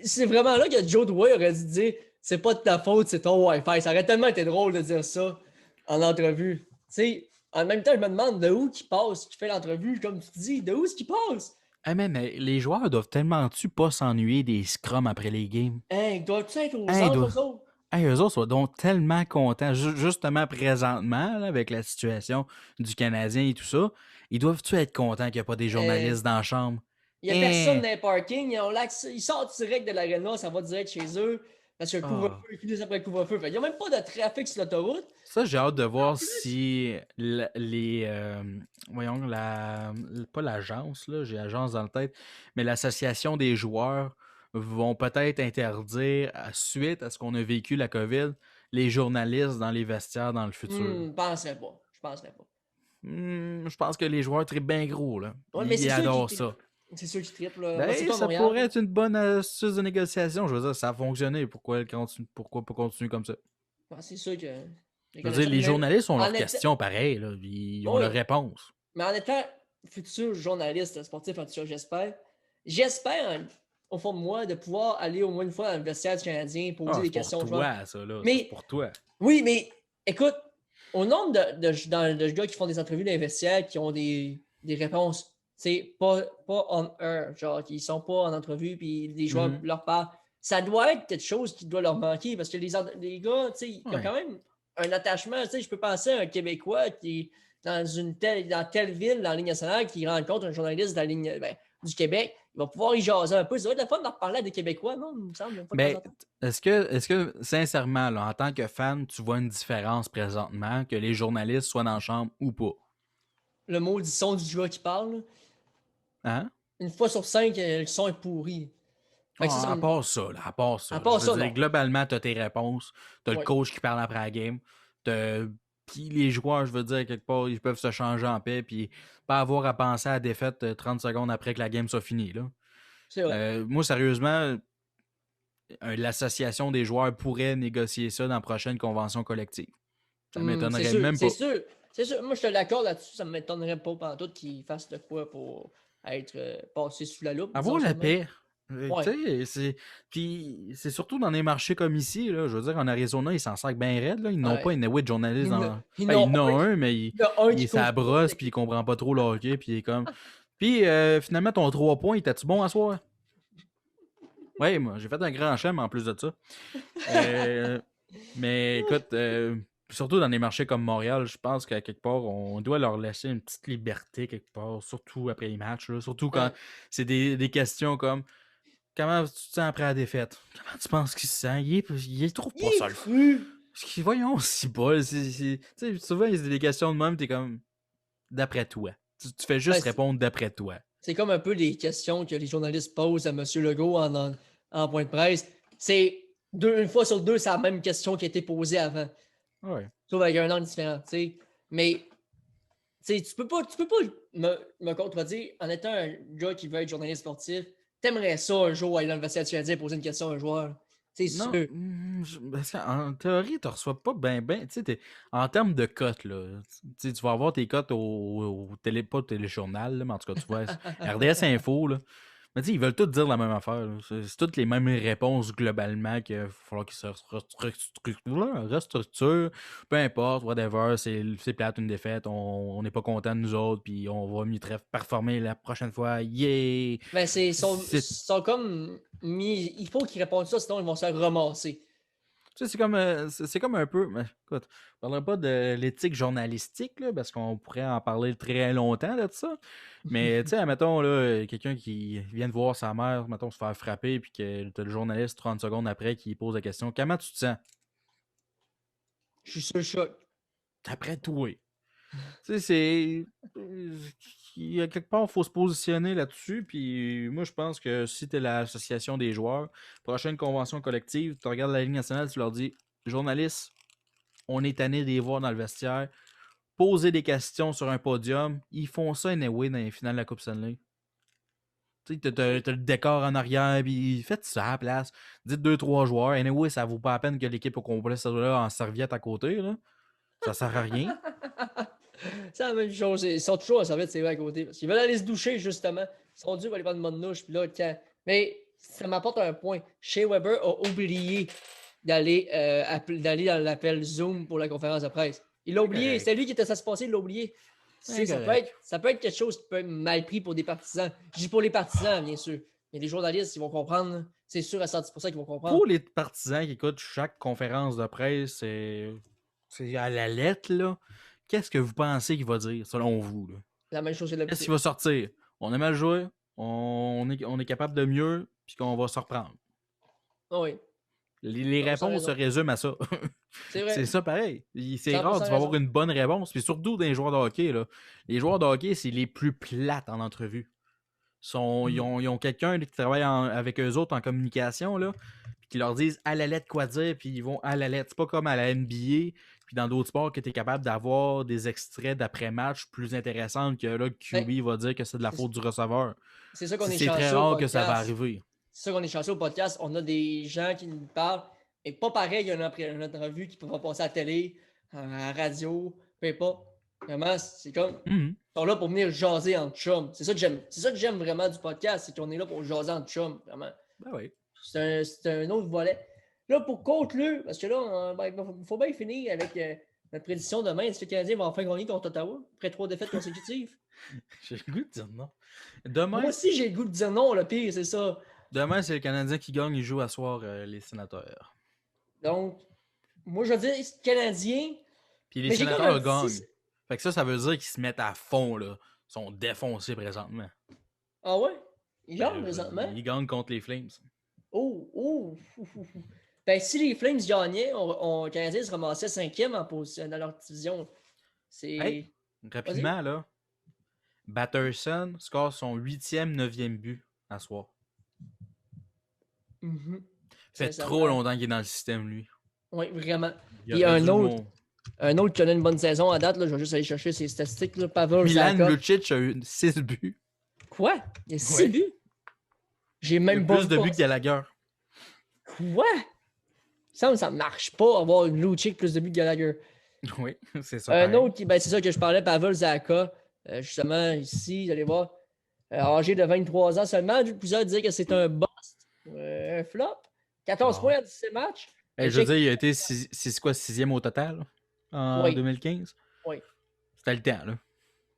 c'est vraiment là que Joe Drouin aurait dû dire c'est pas de ta faute, c'est ton Wi-Fi. Ça aurait tellement été drôle de dire ça en entrevue. Tu sais, en même temps, je me demande de où qui passe, qui fait l'entrevue, comme tu dis, de où est-ce qu'il passe? Ah, mais les joueurs doivent tellement-tu pas s'ennuyer des scrums après les games? Hein, doit-tu être au Hey, centre, doit- eux autres? Hey, eux autres sont donc tellement contents, justement présentement, là, avec la situation du Canadien et tout ça. Ils doivent-tu être contents qu'il n'y a pas des journalistes dans la chambre? Il n'y a personne Hein. dans les parkings. Ils sortent direct de l'aréna, ça va direct chez eux. Parce que le couvre-feu, ils finissent après le couvre-feu. Il n'y a même pas de trafic sur l'autoroute. Ça, j'ai hâte de voir si pas l'agence, là, j'ai agence dans la tête, mais l'association des joueurs vont peut-être interdire, suite à ce qu'on a vécu la COVID, les journalistes dans les vestiaires dans le futur. Je penserais pas. Je penserais pas. Je pense que les joueurs trippent bien gros, là. Ouais, mais Ils c'est sûr adorent qu'ils ça. C'est sûr qu'ils trippent, là. Ben, C'est pas ça Montréal. pourrait être une bonne astuce de négociation. Je veux dire, ça a fonctionné. Pourquoi pas continuer comme ça? Ouais, c'est sûr que. Je veux dire, les journalistes ont en leurs étant- questions pareil. Là. Ils ont Oui. leurs réponses. Mais en étant futur journaliste sportif, en tout cas, j'espère, au fond de moi, de pouvoir aller au moins une fois dans le vestiaire du Canadien, poser Ah, des c'est questions aux pour joueurs. toi, ça. Là. Mais- C'est pour toi. Oui, mais écoute, au nombre de gars qui font des entrevues dans les vestiaires, qui ont des réponses, c'est pas on air, genre, qui sont pas en entrevue, puis les joueurs leur parlent. Ça doit être quelque chose qui doit leur manquer, parce que les gars, tu sais, ils ont Ouais. quand même un attachement. Tu sais, je peux penser à un Québécois qui est dans telle ville, dans la Ligue nationale, qui rencontre un journaliste de la ligne du Québec. Il va pouvoir y jaser un peu. Ça va être le fun de reparler à des Québécois, non? Il me semble. une fois de Ben, temps en temps. est-ce que sincèrement, là, en tant que fan, tu vois une différence présentement que les journalistes soient dans la chambre ou pas? Le mot du son du gars qui parle, là, Hein? une fois sur 5, le son est pourri. Fait que ça, ça À me- part ça, là, à part ça. À part Je veux ça, dire, non. globalement, tu as tes réponses. Tu as Ouais. le coach qui parle après la game. Puis les joueurs, je veux dire, quelque part, ils peuvent se changer en paix puis pas avoir à penser à la défaite 30 secondes après que la game soit finie. Là. C'est vrai. Moi, sérieusement, l'association des joueurs pourrait négocier ça dans la prochaine convention collective. Ça m'étonnerait c'est sûr, même pas. C'est sûr. Moi, je te l'accorde là-dessus. Ça ne m'étonnerait pas pantoute qu'ils fassent de quoi pour être passé sous la loupe. Avoir disons la ça de même. paix. Ouais. Tu sais, puis c'est surtout dans des marchés comme ici, là, je veux dire, en Arizona, ils s'en sacent bien raide. Là. Ils n'ont Ouais. pas une de journaliste Ils dans. n'ont- ils Ben, il n'ont en a un- un, mais il Il y a un qui est sa couvre brosse, tout. puis il comprend pas trop le hockey, puis il est comme. Puis finalement, ton 3 points, était-tu bon à soir? Oui, moi, j'ai fait un grand chem en plus de ça. Mais écoute, surtout dans des marchés comme Montréal, je pense qu'à quelque part, on doit leur laisser une petite liberté quelque part, surtout après les matchs, là, surtout quand Ouais. c'est des questions comme comment tu te sens après la défaite? Comment tu penses qu'il se sent? Il trouve pas ça le fun. Voyons, c'est pas. Tu sais, souvent, il y a des questions de même, t'es comme d'après toi. Tu fais juste Ben, répondre d'après toi. C'est comme un peu les questions que les journalistes posent à M. Legault en point de presse. C'est une fois sur deux, c'est la même question qui a été posée avant. Ouais. Sauf avec un angle différent, tu sais. Mais tu peux pas me contredire en étant un gars qui veut être journaliste sportif. T'aimerais ça un jour aller dans le vestiaire du Canadien et poser une question à un joueur. C'est Non, sûr. parce qu'en théorie, tu reçois pas tu sais, en termes de cotes, là, tu sais, tu vas avoir tes cotes au pas au téléjournal, là, mais en tout cas, tu vois, RDS Info, là. Mais tu sais, ils veulent tous dire la même affaire, là. C'est toutes les mêmes réponses globalement qu'il va falloir qu'ils se restructurent, peu importe, whatever, c'est plate, une défaite, on n'est pas content de nous autres, puis on va mieux performer la prochaine fois, yeah! Ben, sont comme mis. Il faut qu'ils répondent ça, sinon ils vont se faire ramasser. Tu sais, c'est comme un peu. Mais, écoute, je ne parlerai pas de l'éthique journalistique, là, parce qu'on pourrait en parler très longtemps de ça. Mais, tu sais, admettons, là, quelqu'un qui vient de voir sa mère, mettons, se faire frapper, puis que t'as le journaliste 30 secondes après qui pose la question: comment tu te sens? Je suis sur le choc. Après toi. Tu sais, c'est. Il y a quelque part, il faut se positionner là-dessus. Puis moi, je pense que si tu es l'association des joueurs, prochaine convention collective, tu regardes la Ligue nationale, tu leur dis: journalistes, on est tanné de les voir dans le vestiaire, poser des questions sur un podium. Ils font ça anyway dans les finales de la Coupe Stanley. Tu sais, t'as le décor en arrière, puis faites ça à la place. Dites 2-3 joueurs. Anyway, ça vaut pas la peine que l'équipe au complet soit là en serviette à côté. Là. Ça sert à rien. C'est la même chose. Ils sont toujours en serviette, c'est vrai, à côté. Parce qu'ils veulent aller se doucher, justement. Ils sont durs pour aller prendre une bonne douche. Puis là, mais ça m'apporte un point. Shea Weber a oublié d'aller dans l'appel Zoom pour la conférence de presse. Il l'a oublié. correct. C'était lui qui était censé se passer, il l'a oublié. Tu sais, ça peut être quelque chose qui peut être mal pris pour des partisans. Je dis pour les partisans, bien sûr. Mais les journalistes, ils vont comprendre. C'est sûr à 100% qu'ils vont comprendre. Pour les partisans qui écoutent chaque conférence de presse, c'est à la lettre, là. Qu'est-ce que vous pensez qu'il va dire, selon vous? Là? La même chose que Qu'est-ce l'habitude. qu'il va sortir? On a mal joué, on est capable de mieux, puis qu'on va se reprendre. Oh oui. Les Non, ça a réponses se raison. résument à ça. C'est vrai. C'est ça pareil. C'est 100% rare de avoir raison. une bonne réponse. Puis surtout dans les joueurs de hockey. Là. Les joueurs de hockey, c'est les plus plates en entrevue. Ils ont quelqu'un qui travaille avec eux autres en communication, là, puis qui leur disent à la lettre quoi dire, puis ils vont à la lettre. C'est pas comme à la NBA, puis dans d'autres sports que tu es capable d'avoir des extraits d'après-match plus intéressants que là, QB va dire que c'est de la faute du receveur. C'est ça qu'on est C'est très chanceux au rare que ça va podcast. arriver. C'est ça qu'on est chanceux au podcast. On a des gens qui nous parlent, mais pas pareil qu'une entrevue qui pourra passer à la télé, à la radio, peu importe. Vraiment, c'est comme. Mhm. Ils sont là pour venir jaser en chum. C'est ça que j'aime. C'est ça que j'aime vraiment du podcast, c'est qu'on est là pour jaser en chum, vraiment. Ben oui. C'est un autre volet. Là, pour conclure, parce que là, il faut bien finir avec notre prédiction demain. Est-ce que le Canadien va enfin gagner contre Ottawa après 3 défaites consécutives? J'ai le goût de dire non. Moi aussi, j'ai le goût de dire non, le pire, c'est ça. Demain, c'est le Canadien qui gagne, il joue à soir les sénateurs. Donc, moi, je veux dire, Canadien. Puis les Mais j'ai sénateurs comme un gagnent. petit- Fait que ça veut dire qu'ils se mettent à fond, là. Ils sont défoncés présentement. Ah ouais? Il gagne Ben, présentement? ils gagnent contre les Flames. Oh! Ben, si les Flames gagnaient, le Canadien se ramassait 5e dans leur division. C'est. Hey. Rapidement, là. Batterson score son 8e, 9e but à soir. Mhm. Fait Sincèrement. trop longtemps qu'il est dans le système, lui. Oui, vraiment. Il Puis aurait un dû autre qui a une bonne saison à date, là, je vais juste aller chercher ses statistiques. Là, Pavel Milan Zacha. Lucic a eu 6 buts. Quoi? Il y a 6 Ouais. buts? J'ai Il a même pas plus de vu buts que Gallagher. Quoi? Ça marche pas avoir une Lucic plus de buts que Gallagher. Oui, c'est ça. Un pareil. autre, c'est ça que je parlais, Pavel Zacha, justement, ici, vous allez voir, âgé de 23 ans seulement, plusieurs disaient que c'est un bust, un flop. 14 Ah. points en 17 matchs. Hey, je veux dire, il a été 6e au total en Oui. 2015. Oui. C'était le temps, là.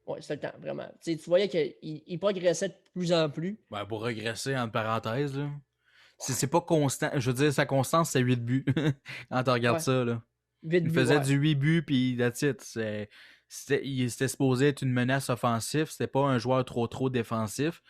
Oui, c'était le temps, vraiment. Tu voyais qu'il progressait de plus en plus. Ben, pour regresser, entre parenthèses, là. C'est pas constant. Je veux dire, sa constance, c'est 8 buts. Quand tu regardes Ouais. ça, là. Vite Il vu, faisait ouais. du 8 buts, puis that's it. Il était supposé être une menace offensive. C'était pas un joueur trop défensif.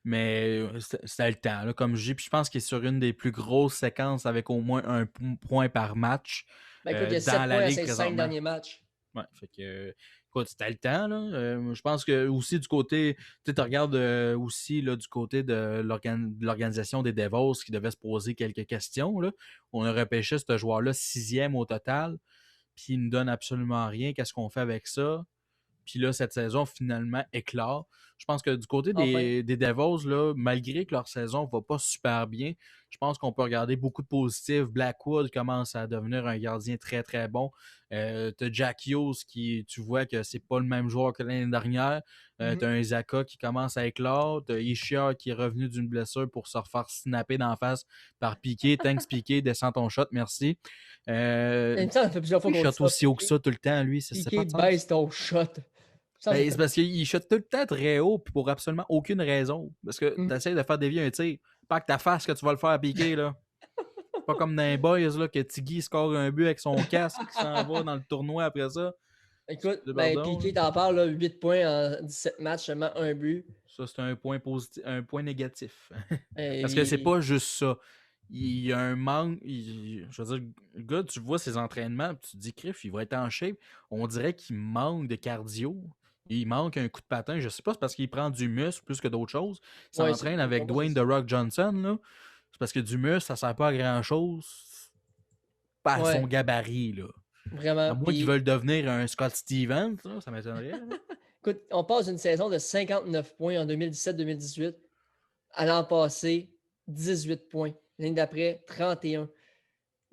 Mais c'était le temps. Là, comme je dis, puis je pense qu'il est sur une des plus grosses séquences avec au moins un point par match. Ben, écoute, il y a dans 7 la points à ligue ses 5 présentement. derniers matchs. Ouais, fait que, pas c'était le temps. Là. Je pense que aussi du côté, tu regardes aussi là, du côté de l'organisation des Devils qui devait se poser quelques questions. Là. On a repêché ce joueur-là 6e au total, puis il ne donne absolument rien. Qu'est-ce qu'on fait avec ça? Puis là, cette saison, finalement, éclore. Je pense que du côté des Devils, là, malgré que leur saison ne va pas super bien, je pense qu'on peut regarder beaucoup de positifs. Blackwood commence à devenir un gardien très, très bon. T'as Jack Hughes qui, tu vois que c'est pas le même joueur que l'année dernière. T'as un Isaka qui commence à éclore. T'as Ishia qui est revenu d'une blessure pour se refaire snapper d'en face par Piqué. Thanks Piqué, descends ton shot, merci. Ça fait plusieurs fois qu'on il dit shot aussi haut que ça tout le temps, lui. Piqué baisse ton shot. Ben, c'est parce qu'il shot tout le temps très haut pour absolument aucune raison. Parce que tu essaies de faire dévier un tir. Pas que ta face que tu vas le faire piquer, là. Pas comme dans les boys, là, que Tiggy score un but avec son casque qui s'en va dans le tournoi après ça. Écoute, Piqué t'en parle, là, 8 points en 17 matchs, seulement un but. Ça, c'est un point positif, un point négatif. Parce que c'est pas juste ça. Il y a un manque. Je veux dire, le gars, tu vois ses entraînements, tu te dis, Criff, il va être en shape. On dirait qu'il manque de cardio. Il manque un coup de patin. Je sais pas, c'est parce qu'il prend du muscle plus que d'autres choses. Il s'entraîne avec Dwayne The Rock Johnson. Là. C'est parce que du muscle, ça sert pas à grand-chose. Pas à son gabarit. Là. Vraiment. À moins qu'ils veulent devenir un Scott Stevens, ça m'étonnerait. Écoute, on passe d'une saison de 59 points en 2017-2018 à l'an passé, 18 points. L'année d'après, 31.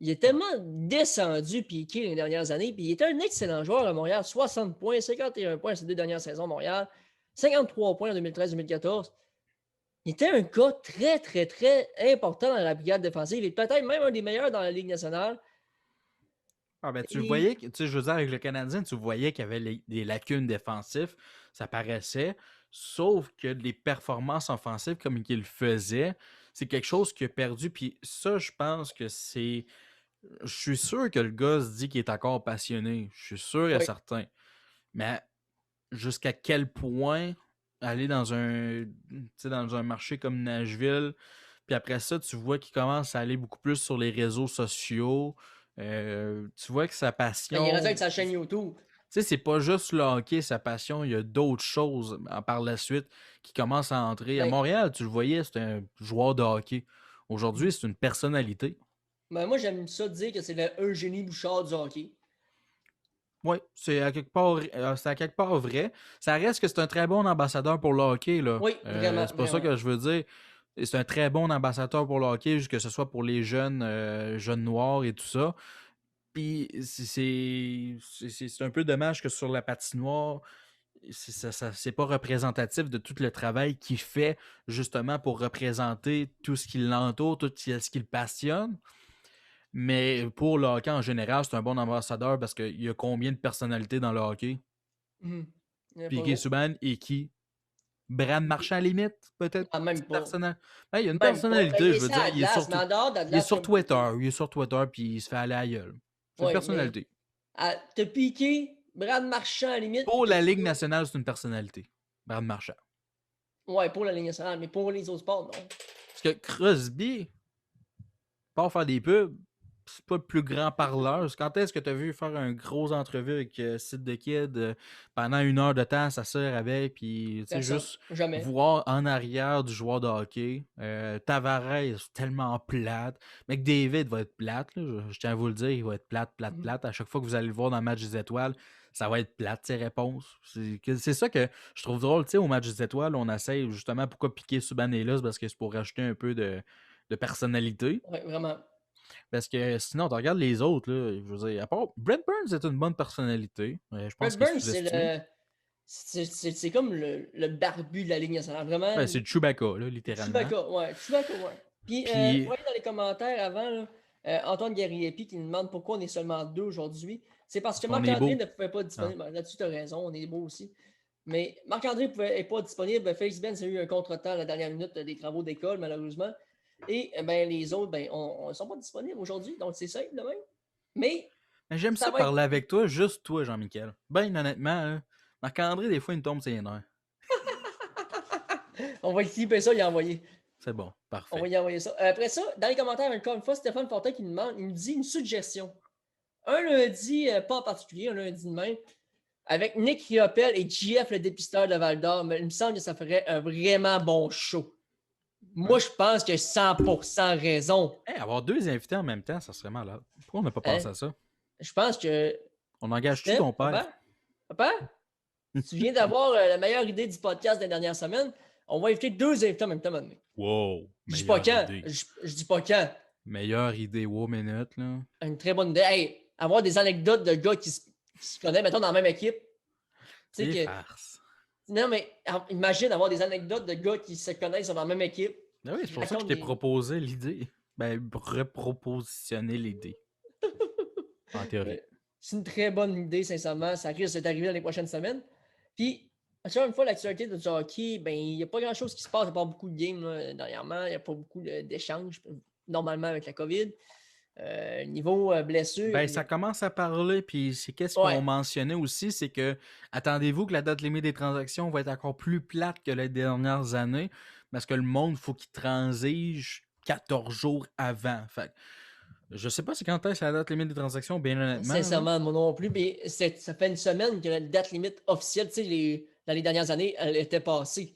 Il est tellement descendu, Piqué, les dernières années, puis il était un excellent joueur à Montréal. 60 points, 51 points ces 2 dernières saisons à Montréal, 53 points en 2013-2014. Il était un gars très, très, très important dans la brigade défensive. Il est peut-être même un des meilleurs dans la Ligue nationale. Ah ben, tu voyais, je veux dire, avec le Canadien, tu voyais qu'il y avait des lacunes défensives, ça paraissait, sauf que les performances offensives comme il le faisait, c'est quelque chose qu'il a perdu, puis ça, je pense que c'est... Je suis sûr que le gars se dit qu'il est encore passionné, je suis sûr et certain, mais jusqu'à quel point aller dans un marché comme Nashville, puis après ça, tu vois qu'il commence à aller beaucoup plus sur les réseaux sociaux. Tu vois que sa passion. Il est rendu avec sa chaîne YouTube. Tu sais, c'est pas juste le hockey, sa passion, il y a d'autres choses par la suite qui commencent à entrer. À Montréal, tu le voyais, c'était un joueur de hockey. Aujourd'hui, c'est une personnalité. Ben, moi, j'aime ça dire que c'est le Eugénie Bouchard du hockey. Oui, c'est à quelque part vrai. Ça reste que c'est un très bon ambassadeur pour le hockey. Là. Oui, vraiment. C'est pas ça que je veux dire. C'est un très bon ambassadeur pour le hockey, que ce soit pour les jeunes noirs et tout ça. Puis c'est un peu dommage que sur la patinoire, c'est pas représentatif de tout le travail qu'il fait justement pour représenter tout ce qui l'entoure, tout ce qui le passionne. Mais pour le hockey en général, c'est un bon ambassadeur parce qu'il y a combien de personnalités dans le hockey? Piqué Subban et qui? Brad Marchand à la limite, peut-être? Ah, même pas. Il y a une personnalité, je veux dire. Il est sur Twitter. Il est sur Twitter puis il se fait aller à la gueule. C'est une personnalité. T'as Piqué, Brad Marchand à la limite. Pour la Ligue nationale, c'est une personnalité. Brad Marchand. Ouais, pour la Ligue nationale, mais pour les autres sports, non. Parce que Crosby, pas faire des pubs, c'est pas le plus grand parleur. Quand est-ce que tu as vu faire une grosse entrevue avec Sid the Kid pendant 1 heure de temps, ça sert avec, puis juste voir en arrière du joueur de hockey. Tavares, tellement plate. McDavid va être plate, là, je tiens à vous le dire, il va être plate. À chaque fois que vous allez le voir dans le match des étoiles, ça va être plate, ses réponses. C'est ça que je trouve drôle. Au match des étoiles, on essaie justement pourquoi piquer Subban est là, parce que c'est pour rajouter un peu de personnalité. Oui, vraiment. Parce que sinon, tu regardes les autres, là, je veux dire, à part Brent Burns est une bonne personnalité. Je pense Brent Burns, c'est comme le barbu de la Ligue nationale, vraiment. Ouais, c'est Chewbacca, là, littéralement. Chewbacca, ouais. Puis, vous voyez dans les commentaires avant, là, Antoine Gariepi qui nous demande pourquoi on est seulement 2 aujourd'hui. C'est parce que Marc-André ne pouvait pas être disponible. Là-dessus, tu as raison, on est beau aussi. Mais Marc-André n'est pas disponible. Félix Benz a eu un contretemps à la dernière minute des travaux d'école, malheureusement. Et les autres, ne sont pas disponibles aujourd'hui. Donc, c'est simple de même. Mais j'aime ça parler avec toi, juste toi, Jean-Michel. Ben, honnêtement, hein, Marc-André, des fois, il me tombe ses nerfs. On va clipper ça, il a envoyé. C'est bon, parfait. On va y envoyer ça. Après ça, dans les commentaires, encore une fois, Stéphane Fortin il nous dit une suggestion. Un lundi, pas en particulier, un lundi de même. avec Nick Riopel et JF, le dépisteur de Val-d'Or, mais il me semble que ça ferait un vraiment bon show. Moi, je pense que 100% raison. Hey, avoir 2 invités en même temps, ça serait malade. Pourquoi on n'a pas pensé à ça? Je pense que... On engage-tu Steph, ton père? Papa? Tu viens d'avoir la meilleure idée du podcast des dernières semaines. On va inviter 2 invités en même temps maintenant. Wow! Je dis pas quand. idée. Je dis pas quand. Meilleure idée, wow, minute, là. Une très bonne idée. Hey, avoir des anecdotes de gars qui se connaissent, mettons, dans la même équipe. Tu sais C'est que... farce. Non, mais imagine avoir des anecdotes de gars qui se connaissent dans la même équipe. Ah oui, c'est pour ça que je t'ai proposé l'idée. Ben, repropositionner l'idée. En théorie. C'est une très bonne idée, sincèrement. Ça risque d'arriver dans les prochaines semaines. Puis, encore une fois, l'actualité de hockey, ben, il n'y a pas grand-chose qui se passe. Il n'y a pas beaucoup de games là, dernièrement. Il n'y a pas beaucoup d'échanges, normalement, avec la COVID. Niveau blessure. Ben, ça commence à parler, puis c'est qu'est-ce qu'on mentionnait aussi, c'est que attendez-vous que la date limite des transactions va être encore plus plate que les dernières années, parce que le monde, il faut qu'il transige 14 jours avant. Fait je sais pas c'est quand est-ce la date limite des transactions, bien honnêtement. Sincèrement, moi non plus, mais ça fait une semaine que la date limite officielle, tu sais, dans les dernières années, elle était passée.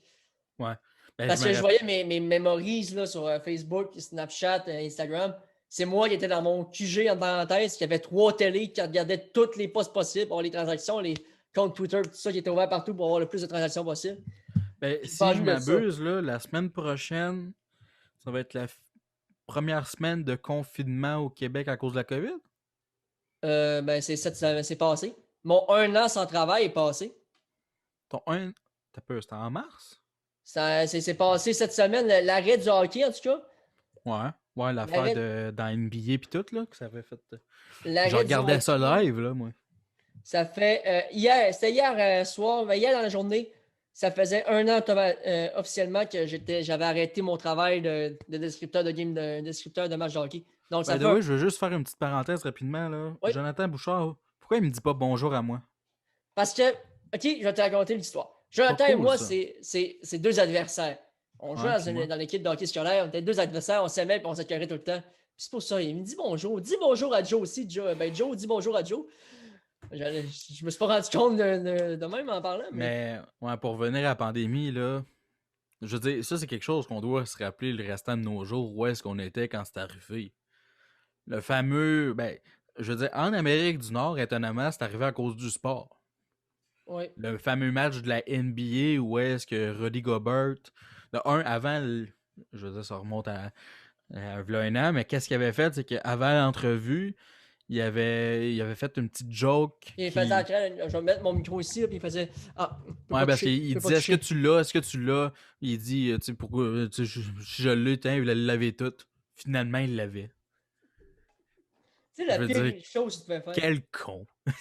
Ouais. Ben, parce que je voyais mes memories là, sur Facebook, Snapchat, Instagram. C'est moi qui étais dans mon QG en parenthèse, qui avait 3 télés qui regardaient tous les postes possibles pour avoir les transactions, les comptes Twitter, tout ça qui était ouvert partout pour avoir le plus de transactions possible. Ben, si je m'abuse, là, la semaine prochaine, ça va être la première semaine de confinement au Québec à cause de la COVID? Ben, c'est passé. Mon 1 an sans travail est passé. Ton 1... T'as peur, c'était en mars? C'est passé cette semaine, l'arrêt du hockey en tout cas. Ouais, l'affaire dans NBA et tout, là, que ça avait fait. Je regardais ça live, là, moi. Ça fait c'était hier soir, mais hier dans la journée, ça faisait 1 an officiellement que j'avais arrêté mon travail de descripteur de game, de descripteur de match de hockey. Donc, ça Oui, je veux juste faire une petite parenthèse rapidement, là. Oui. Jonathan Bouchard, pourquoi il me dit pas bonjour à moi? Parce que, OK, je vais te raconter l'histoire. Jonathan et moi, c'est 2 adversaires. On jouait dans l'équipe de hockey scolaire, on était 2 adversaires, on s'aimait et on s'accueillait tout le temps. Puis c'est pour ça, il me dit bonjour. Dis bonjour à Joe aussi. Joe, dis bonjour à Joe. Je me suis pas rendu compte de même en parlant. Mais ouais, pour revenir à la pandémie, là, je veux dire, ça c'est quelque chose qu'on doit se rappeler le restant de nos jours, où est-ce qu'on était quand c'est arrivé. Le fameux, je veux dire, en Amérique du Nord, étonnamment, c'est arrivé à cause du sport. Oui. Le fameux match de la NBA où est-ce que Rudy Gobert, avant, je veux dire, ça remonte à 1 an, mais qu'est-ce qu'il avait fait, c'est qu'avant l'entrevue, il avait fait une petite joke. Il faisait je vais mettre mon micro ici, puis il faisait ouais, parce qu'il disait est-ce que tu l'as? Il dit tu sais, pourquoi si je l'ai, il l'avait tout. Finalement, il l'avait. Tu sais, la pire chose que tu pouvais faire. Quel con! Tu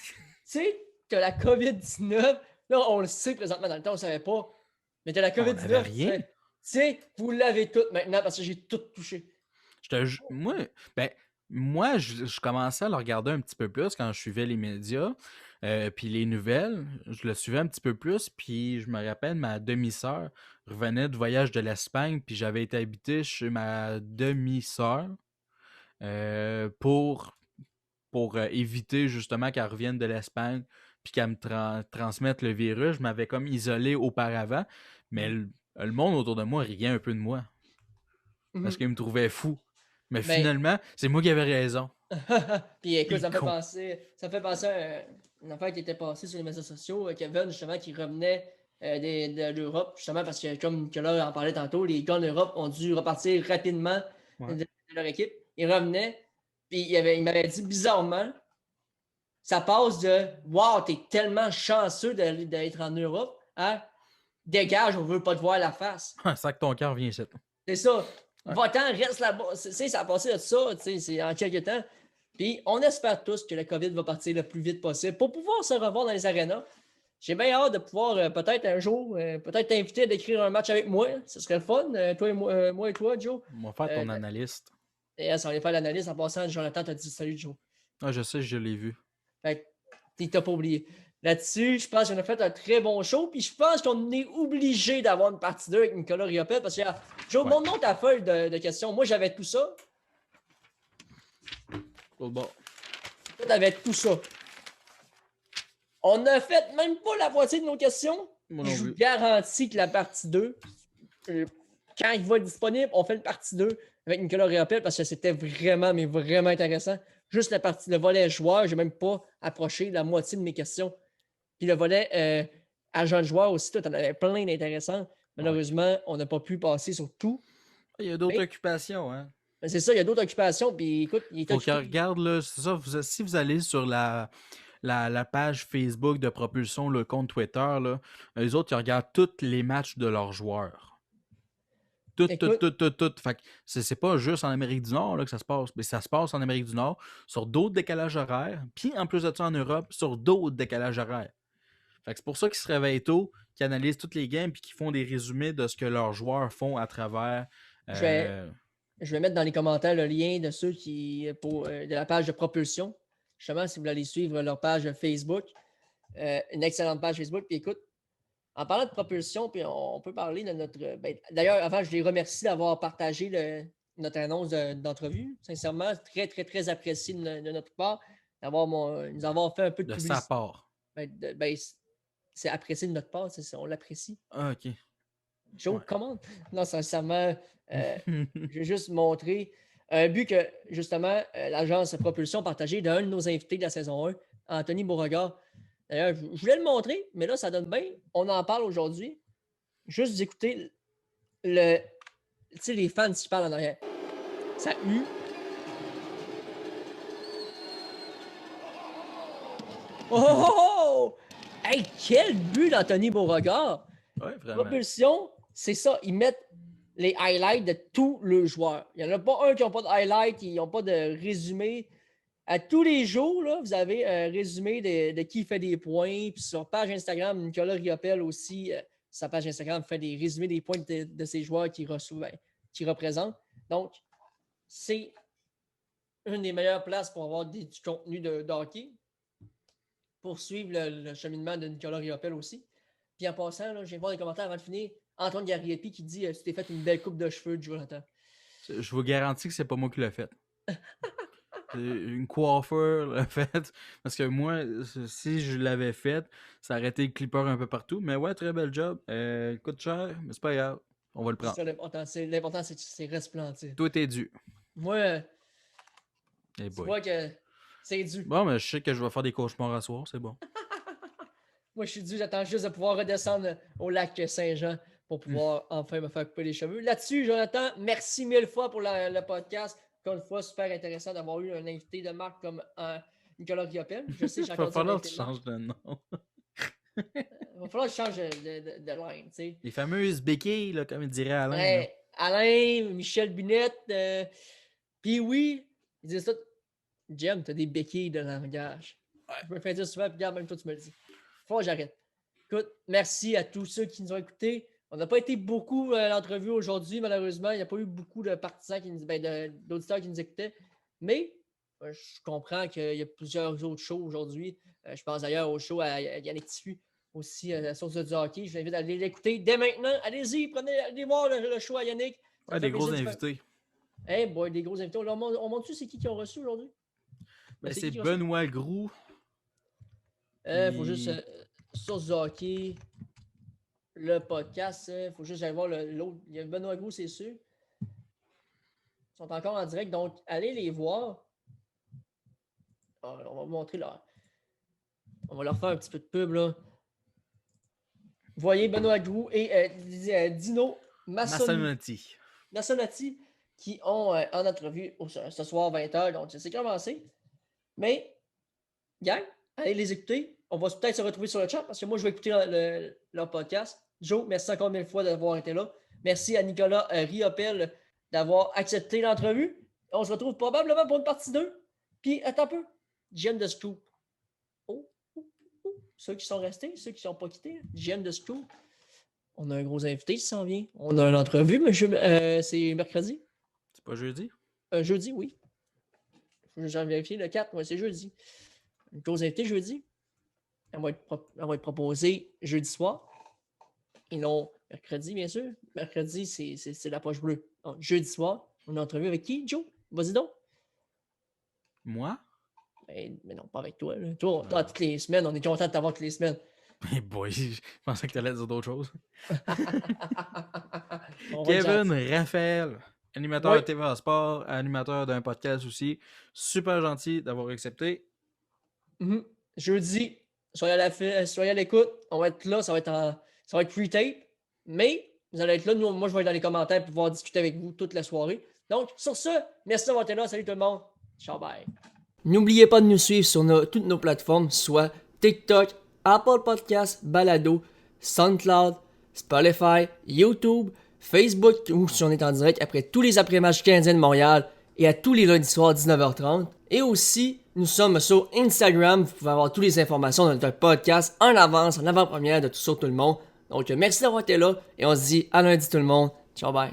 sais, que la COVID-19, là, on le sait présentement, dans le temps, on ne savait pas. Mais que la COVID-19, tu sais, vous l'avez tout maintenant parce que j'ai tout touché. Moi, je commençais à le regarder un petit peu plus quand je suivais les médias, puis les nouvelles, je le suivais un petit peu plus, puis je me rappelle, ma demi-sœur revenait de voyage de l'Espagne, puis j'avais été habité chez ma demi-sœur pour éviter justement qu'elle revienne de l'Espagne, puis qu'elle me transmette le virus. Je m'avais comme isolé auparavant, mais le monde autour de moi riait un peu de moi, parce qu'il me trouvait fou. Mais finalement, c'est moi qui avais raison. Puis écoute, ça me fait penser à une affaire qui était passée sur les médias sociaux. Kevin, justement, qui revenait de l'Europe, justement, parce que comme Nicolas en parlait tantôt, les gars en Europe ont dû repartir rapidement de leur équipe. Ils revenaient, puis il m'avait dit bizarrement, ça passe de « Wow, t'es tellement chanceux d'être en Europe à « Dégage, on veut pas te voir la face. » Ça que ton cœur vient ici. C'est ça. Va-t'en, reste là-bas. Ça a passé de ça, c'est en quelques temps. Puis on espère tous que la COVID va partir le plus vite possible pour pouvoir se revoir dans les arénas. J'ai bien hâte de pouvoir peut-être un jour, peut-être t'inviter à décrire un match avec moi. Ce serait le fun. Toi et moi et toi, Joe. On va faire ton analyste. Et ça, on va faire l'analyse. En passant, Jonathan t'a dit salut, Joe. Ah, je sais, je l'ai vu. Fait que t'as pas oublié. Là-dessus, je pense qu'on a fait un très bon show. Puis je pense qu'on est obligé d'avoir une partie 2 avec Nicolas Riopel. Parce que, Joe, montre ta feuille de questions. Moi, j'avais tout ça. Bon. Toi, t'avais tout ça. On n'a fait même pas la moitié de nos questions. Moi non Je vous plus. garantis que la partie 2, quand il va être disponible, on fait une partie 2 avec Nicolas Riopel parce que c'était vraiment, mais vraiment intéressant. Juste le volet joueur, j'ai même pas approché la moitié de mes questions. Puis le volet agent de joueur aussi, tu en avais plein d'intéressants. Malheureusement, on n'a pas pu passer sur tout. Il y a d'autres Mais- occupations, hein. Mais c'est ça, il y a d'autres occupations. Puis écoute, il est Faut qu'il occupé. regarde, là, c'est ça, si vous allez sur la page Facebook de Propulsion, le compte Twitter, là, eux autres, ils regardent tous les matchs de leurs joueurs. Tout. Fait que c'est pas juste en Amérique du Nord là, que ça se passe, mais ça se passe en Amérique du Nord sur d'autres décalages horaires, puis en plus de ça en Europe, sur d'autres décalages horaires. Fait que c'est pour ça qu'ils se réveillent tôt, qu'ils analysent toutes les games, puis qu'ils font des résumés de ce que leurs joueurs font à travers. Je vais mettre dans les commentaires le lien de ceux de la page de Propulsion. Justement, si vous voulez aller suivre leur page Facebook, une excellente page Facebook. Puis écoute, en parlant de Propulsion, puis on peut parler de notre. D'ailleurs, avant, je les remercie d'avoir partagé notre annonce d'entrevue. Sincèrement, très, très, très apprécié de notre part, nous avoir fait un peu de de publicité. sa part. C'est apprécié de notre part, on l'apprécie. Ah, ok. Joe, Ouais. comment? Non, sincèrement, je vais juste montrer un but que, justement, l'agence Propulsion partagé d'un de nos invités de la saison 1, Anthony Beauregard. D'ailleurs, je voulais le montrer, mais là, ça donne bien. On en parle aujourd'hui. Juste d'écouter tu sais, les fans qui parlent en arrière. Ça hue. Oh! Hey, quel but d'Anthony Beauregard! Ouais, vraiment. Propulsion, c'est ça. Ils mettent les highlights de tous les joueurs. Il n'y en a pas un qui n'a pas de highlights, ils n'ont pas de résumé. À tous les jours, là, vous avez un résumé de qui fait des points. Puis sur page Instagram, Nicolas Riopel aussi, sa page Instagram fait des résumés des points de ses joueurs qui représentent. Donc, c'est une des meilleures places pour avoir du contenu de hockey, pour suivre le cheminement de Nicolas Riopel aussi. Puis en passant, là, je viens voir les commentaires avant de finir. Antoine Garriepi qui dit tu t'es fait une belle coupe de cheveux, Jonathan. Je vous garantis que c'est pas moi qui l'ai fait. C'est une coiffeur l'a fait. Parce que moi, si je l'avais fait, ça aurait été le clipper un peu partout. Mais ouais, très bel job. Coûte cher, mais c'est pas grave. On va le C'est prendre. ça l'important, c'est resplendide. Tout est dû. Moi, Hey tu boy. vois que c'est dû. Bon, mais je sais que je vais faire des cauchemars à soir, c'est bon. Moi, je suis dû, j'attends juste de pouvoir redescendre au lac Saint-Jean pour pouvoir enfin me faire couper les cheveux. Là-dessus, Jonathan, merci mille fois pour le podcast. Encore une fois, super intéressant d'avoir eu un invité de marque comme Nicolas Riopel. Je sais, j'ai Il va encore falloir que tu changes de nom. Il va falloir que je change de line, tu sais. Les fameuses béquilles, là, comme il dirait Alain. Ouais, Alain, Michel Binette, puis oui, ils disent tout. Jem, t'as des béquilles de langage. Je me fais dire souvent, puis regarde, même toi, tu me le dis. Faut que j'arrête. Écoute, merci à tous ceux qui nous ont écoutés. On n'a pas été beaucoup à l'entrevue aujourd'hui, malheureusement. Il n'y a pas eu beaucoup de partisans, d'auditeurs qui nous écoutaient. Mais je comprends qu'il y a plusieurs autres shows aujourd'hui. Je pense d'ailleurs au show à Yannick Tiffu, aussi à la source du hockey. Je vous invite à aller l'écouter dès maintenant. Allez-y, allez voir le show à Yannick. Ça Ouais, me fait des gros plaisir de invités. Hey boy, des gros invités. On montre-tu c'est qui ont reçu aujourd'hui? Ben, C'est c'est qui qui a reçu? Benoît Groux. Faut juste source du hockey, le podcast, faut juste aller voir l'autre. Il y a Benoît Gros, c'est sûr. Ils sont encore en direct, donc allez les voir. On va vous montrer là. On va leur faire un petit peu de pub là. Vous voyez Benoît Gros et Dino Massanotti. Massonati qui ont en entrevue ce soir 20h, donc c'est commencé. Mais, gang, allez les écouter. On va peut-être se retrouver sur le chat parce que moi, je vais écouter leur podcast. Joe, merci encore mille fois d'avoir été là. Merci à Nicolas Riopel d'avoir accepté l'entrevue. On se retrouve probablement pour une partie 2. Puis, attends un peu. J'aime de Scoop. Oh. Ceux qui sont restés, ceux qui ne sont pas quittés. J'aime de Scoop. On a un gros invité qui s'en vient. On a une entrevue, monsieur. C'est mercredi? C'est pas jeudi? Jeudi, oui. J'ai vérifié le 4, ouais, c'est jeudi. Une grosse invitée jeudi. Elle va être proposée jeudi soir. Et non mercredi, bien sûr. Mercredi, c'est la poche bleue. Donc, jeudi soir, on a une entrevue avec qui, Joe? Vas-y donc. Moi? Mais non, pas avec toi. Là. Toi, toutes les semaines, on est content de t'avoir toutes les semaines. Mais boy, je pensais que tu allais dire d'autres choses. On va Kevin dire- Raphaël, animateur Oui. de TVA Sport, animateur d'un podcast aussi. Super gentil d'avoir accepté. Jeudi, soyez à l'écoute. On va être là, ça va être pre-tape. Mais vous allez être là. Moi, je vais être dans les commentaires pour pouvoir discuter avec vous toute la soirée. Donc, sur ce, merci d'avoir été là. Salut tout le monde. Ciao, bye. N'oubliez pas de nous suivre sur toutes nos plateformes, soit TikTok, Apple Podcasts, Balado, SoundCloud, Spotify, YouTube, Facebook, où si on est en direct après tous les après-matchs canadiens de Montréal et à tous les lundis soirs 19h30. Et aussi, nous sommes sur Instagram. Vous pouvez avoir toutes les informations de notre podcast en avance, en avant-première de tout sur tout le monde. Donc, merci d'avoir été là et on se dit à lundi tout le monde. Ciao, bye.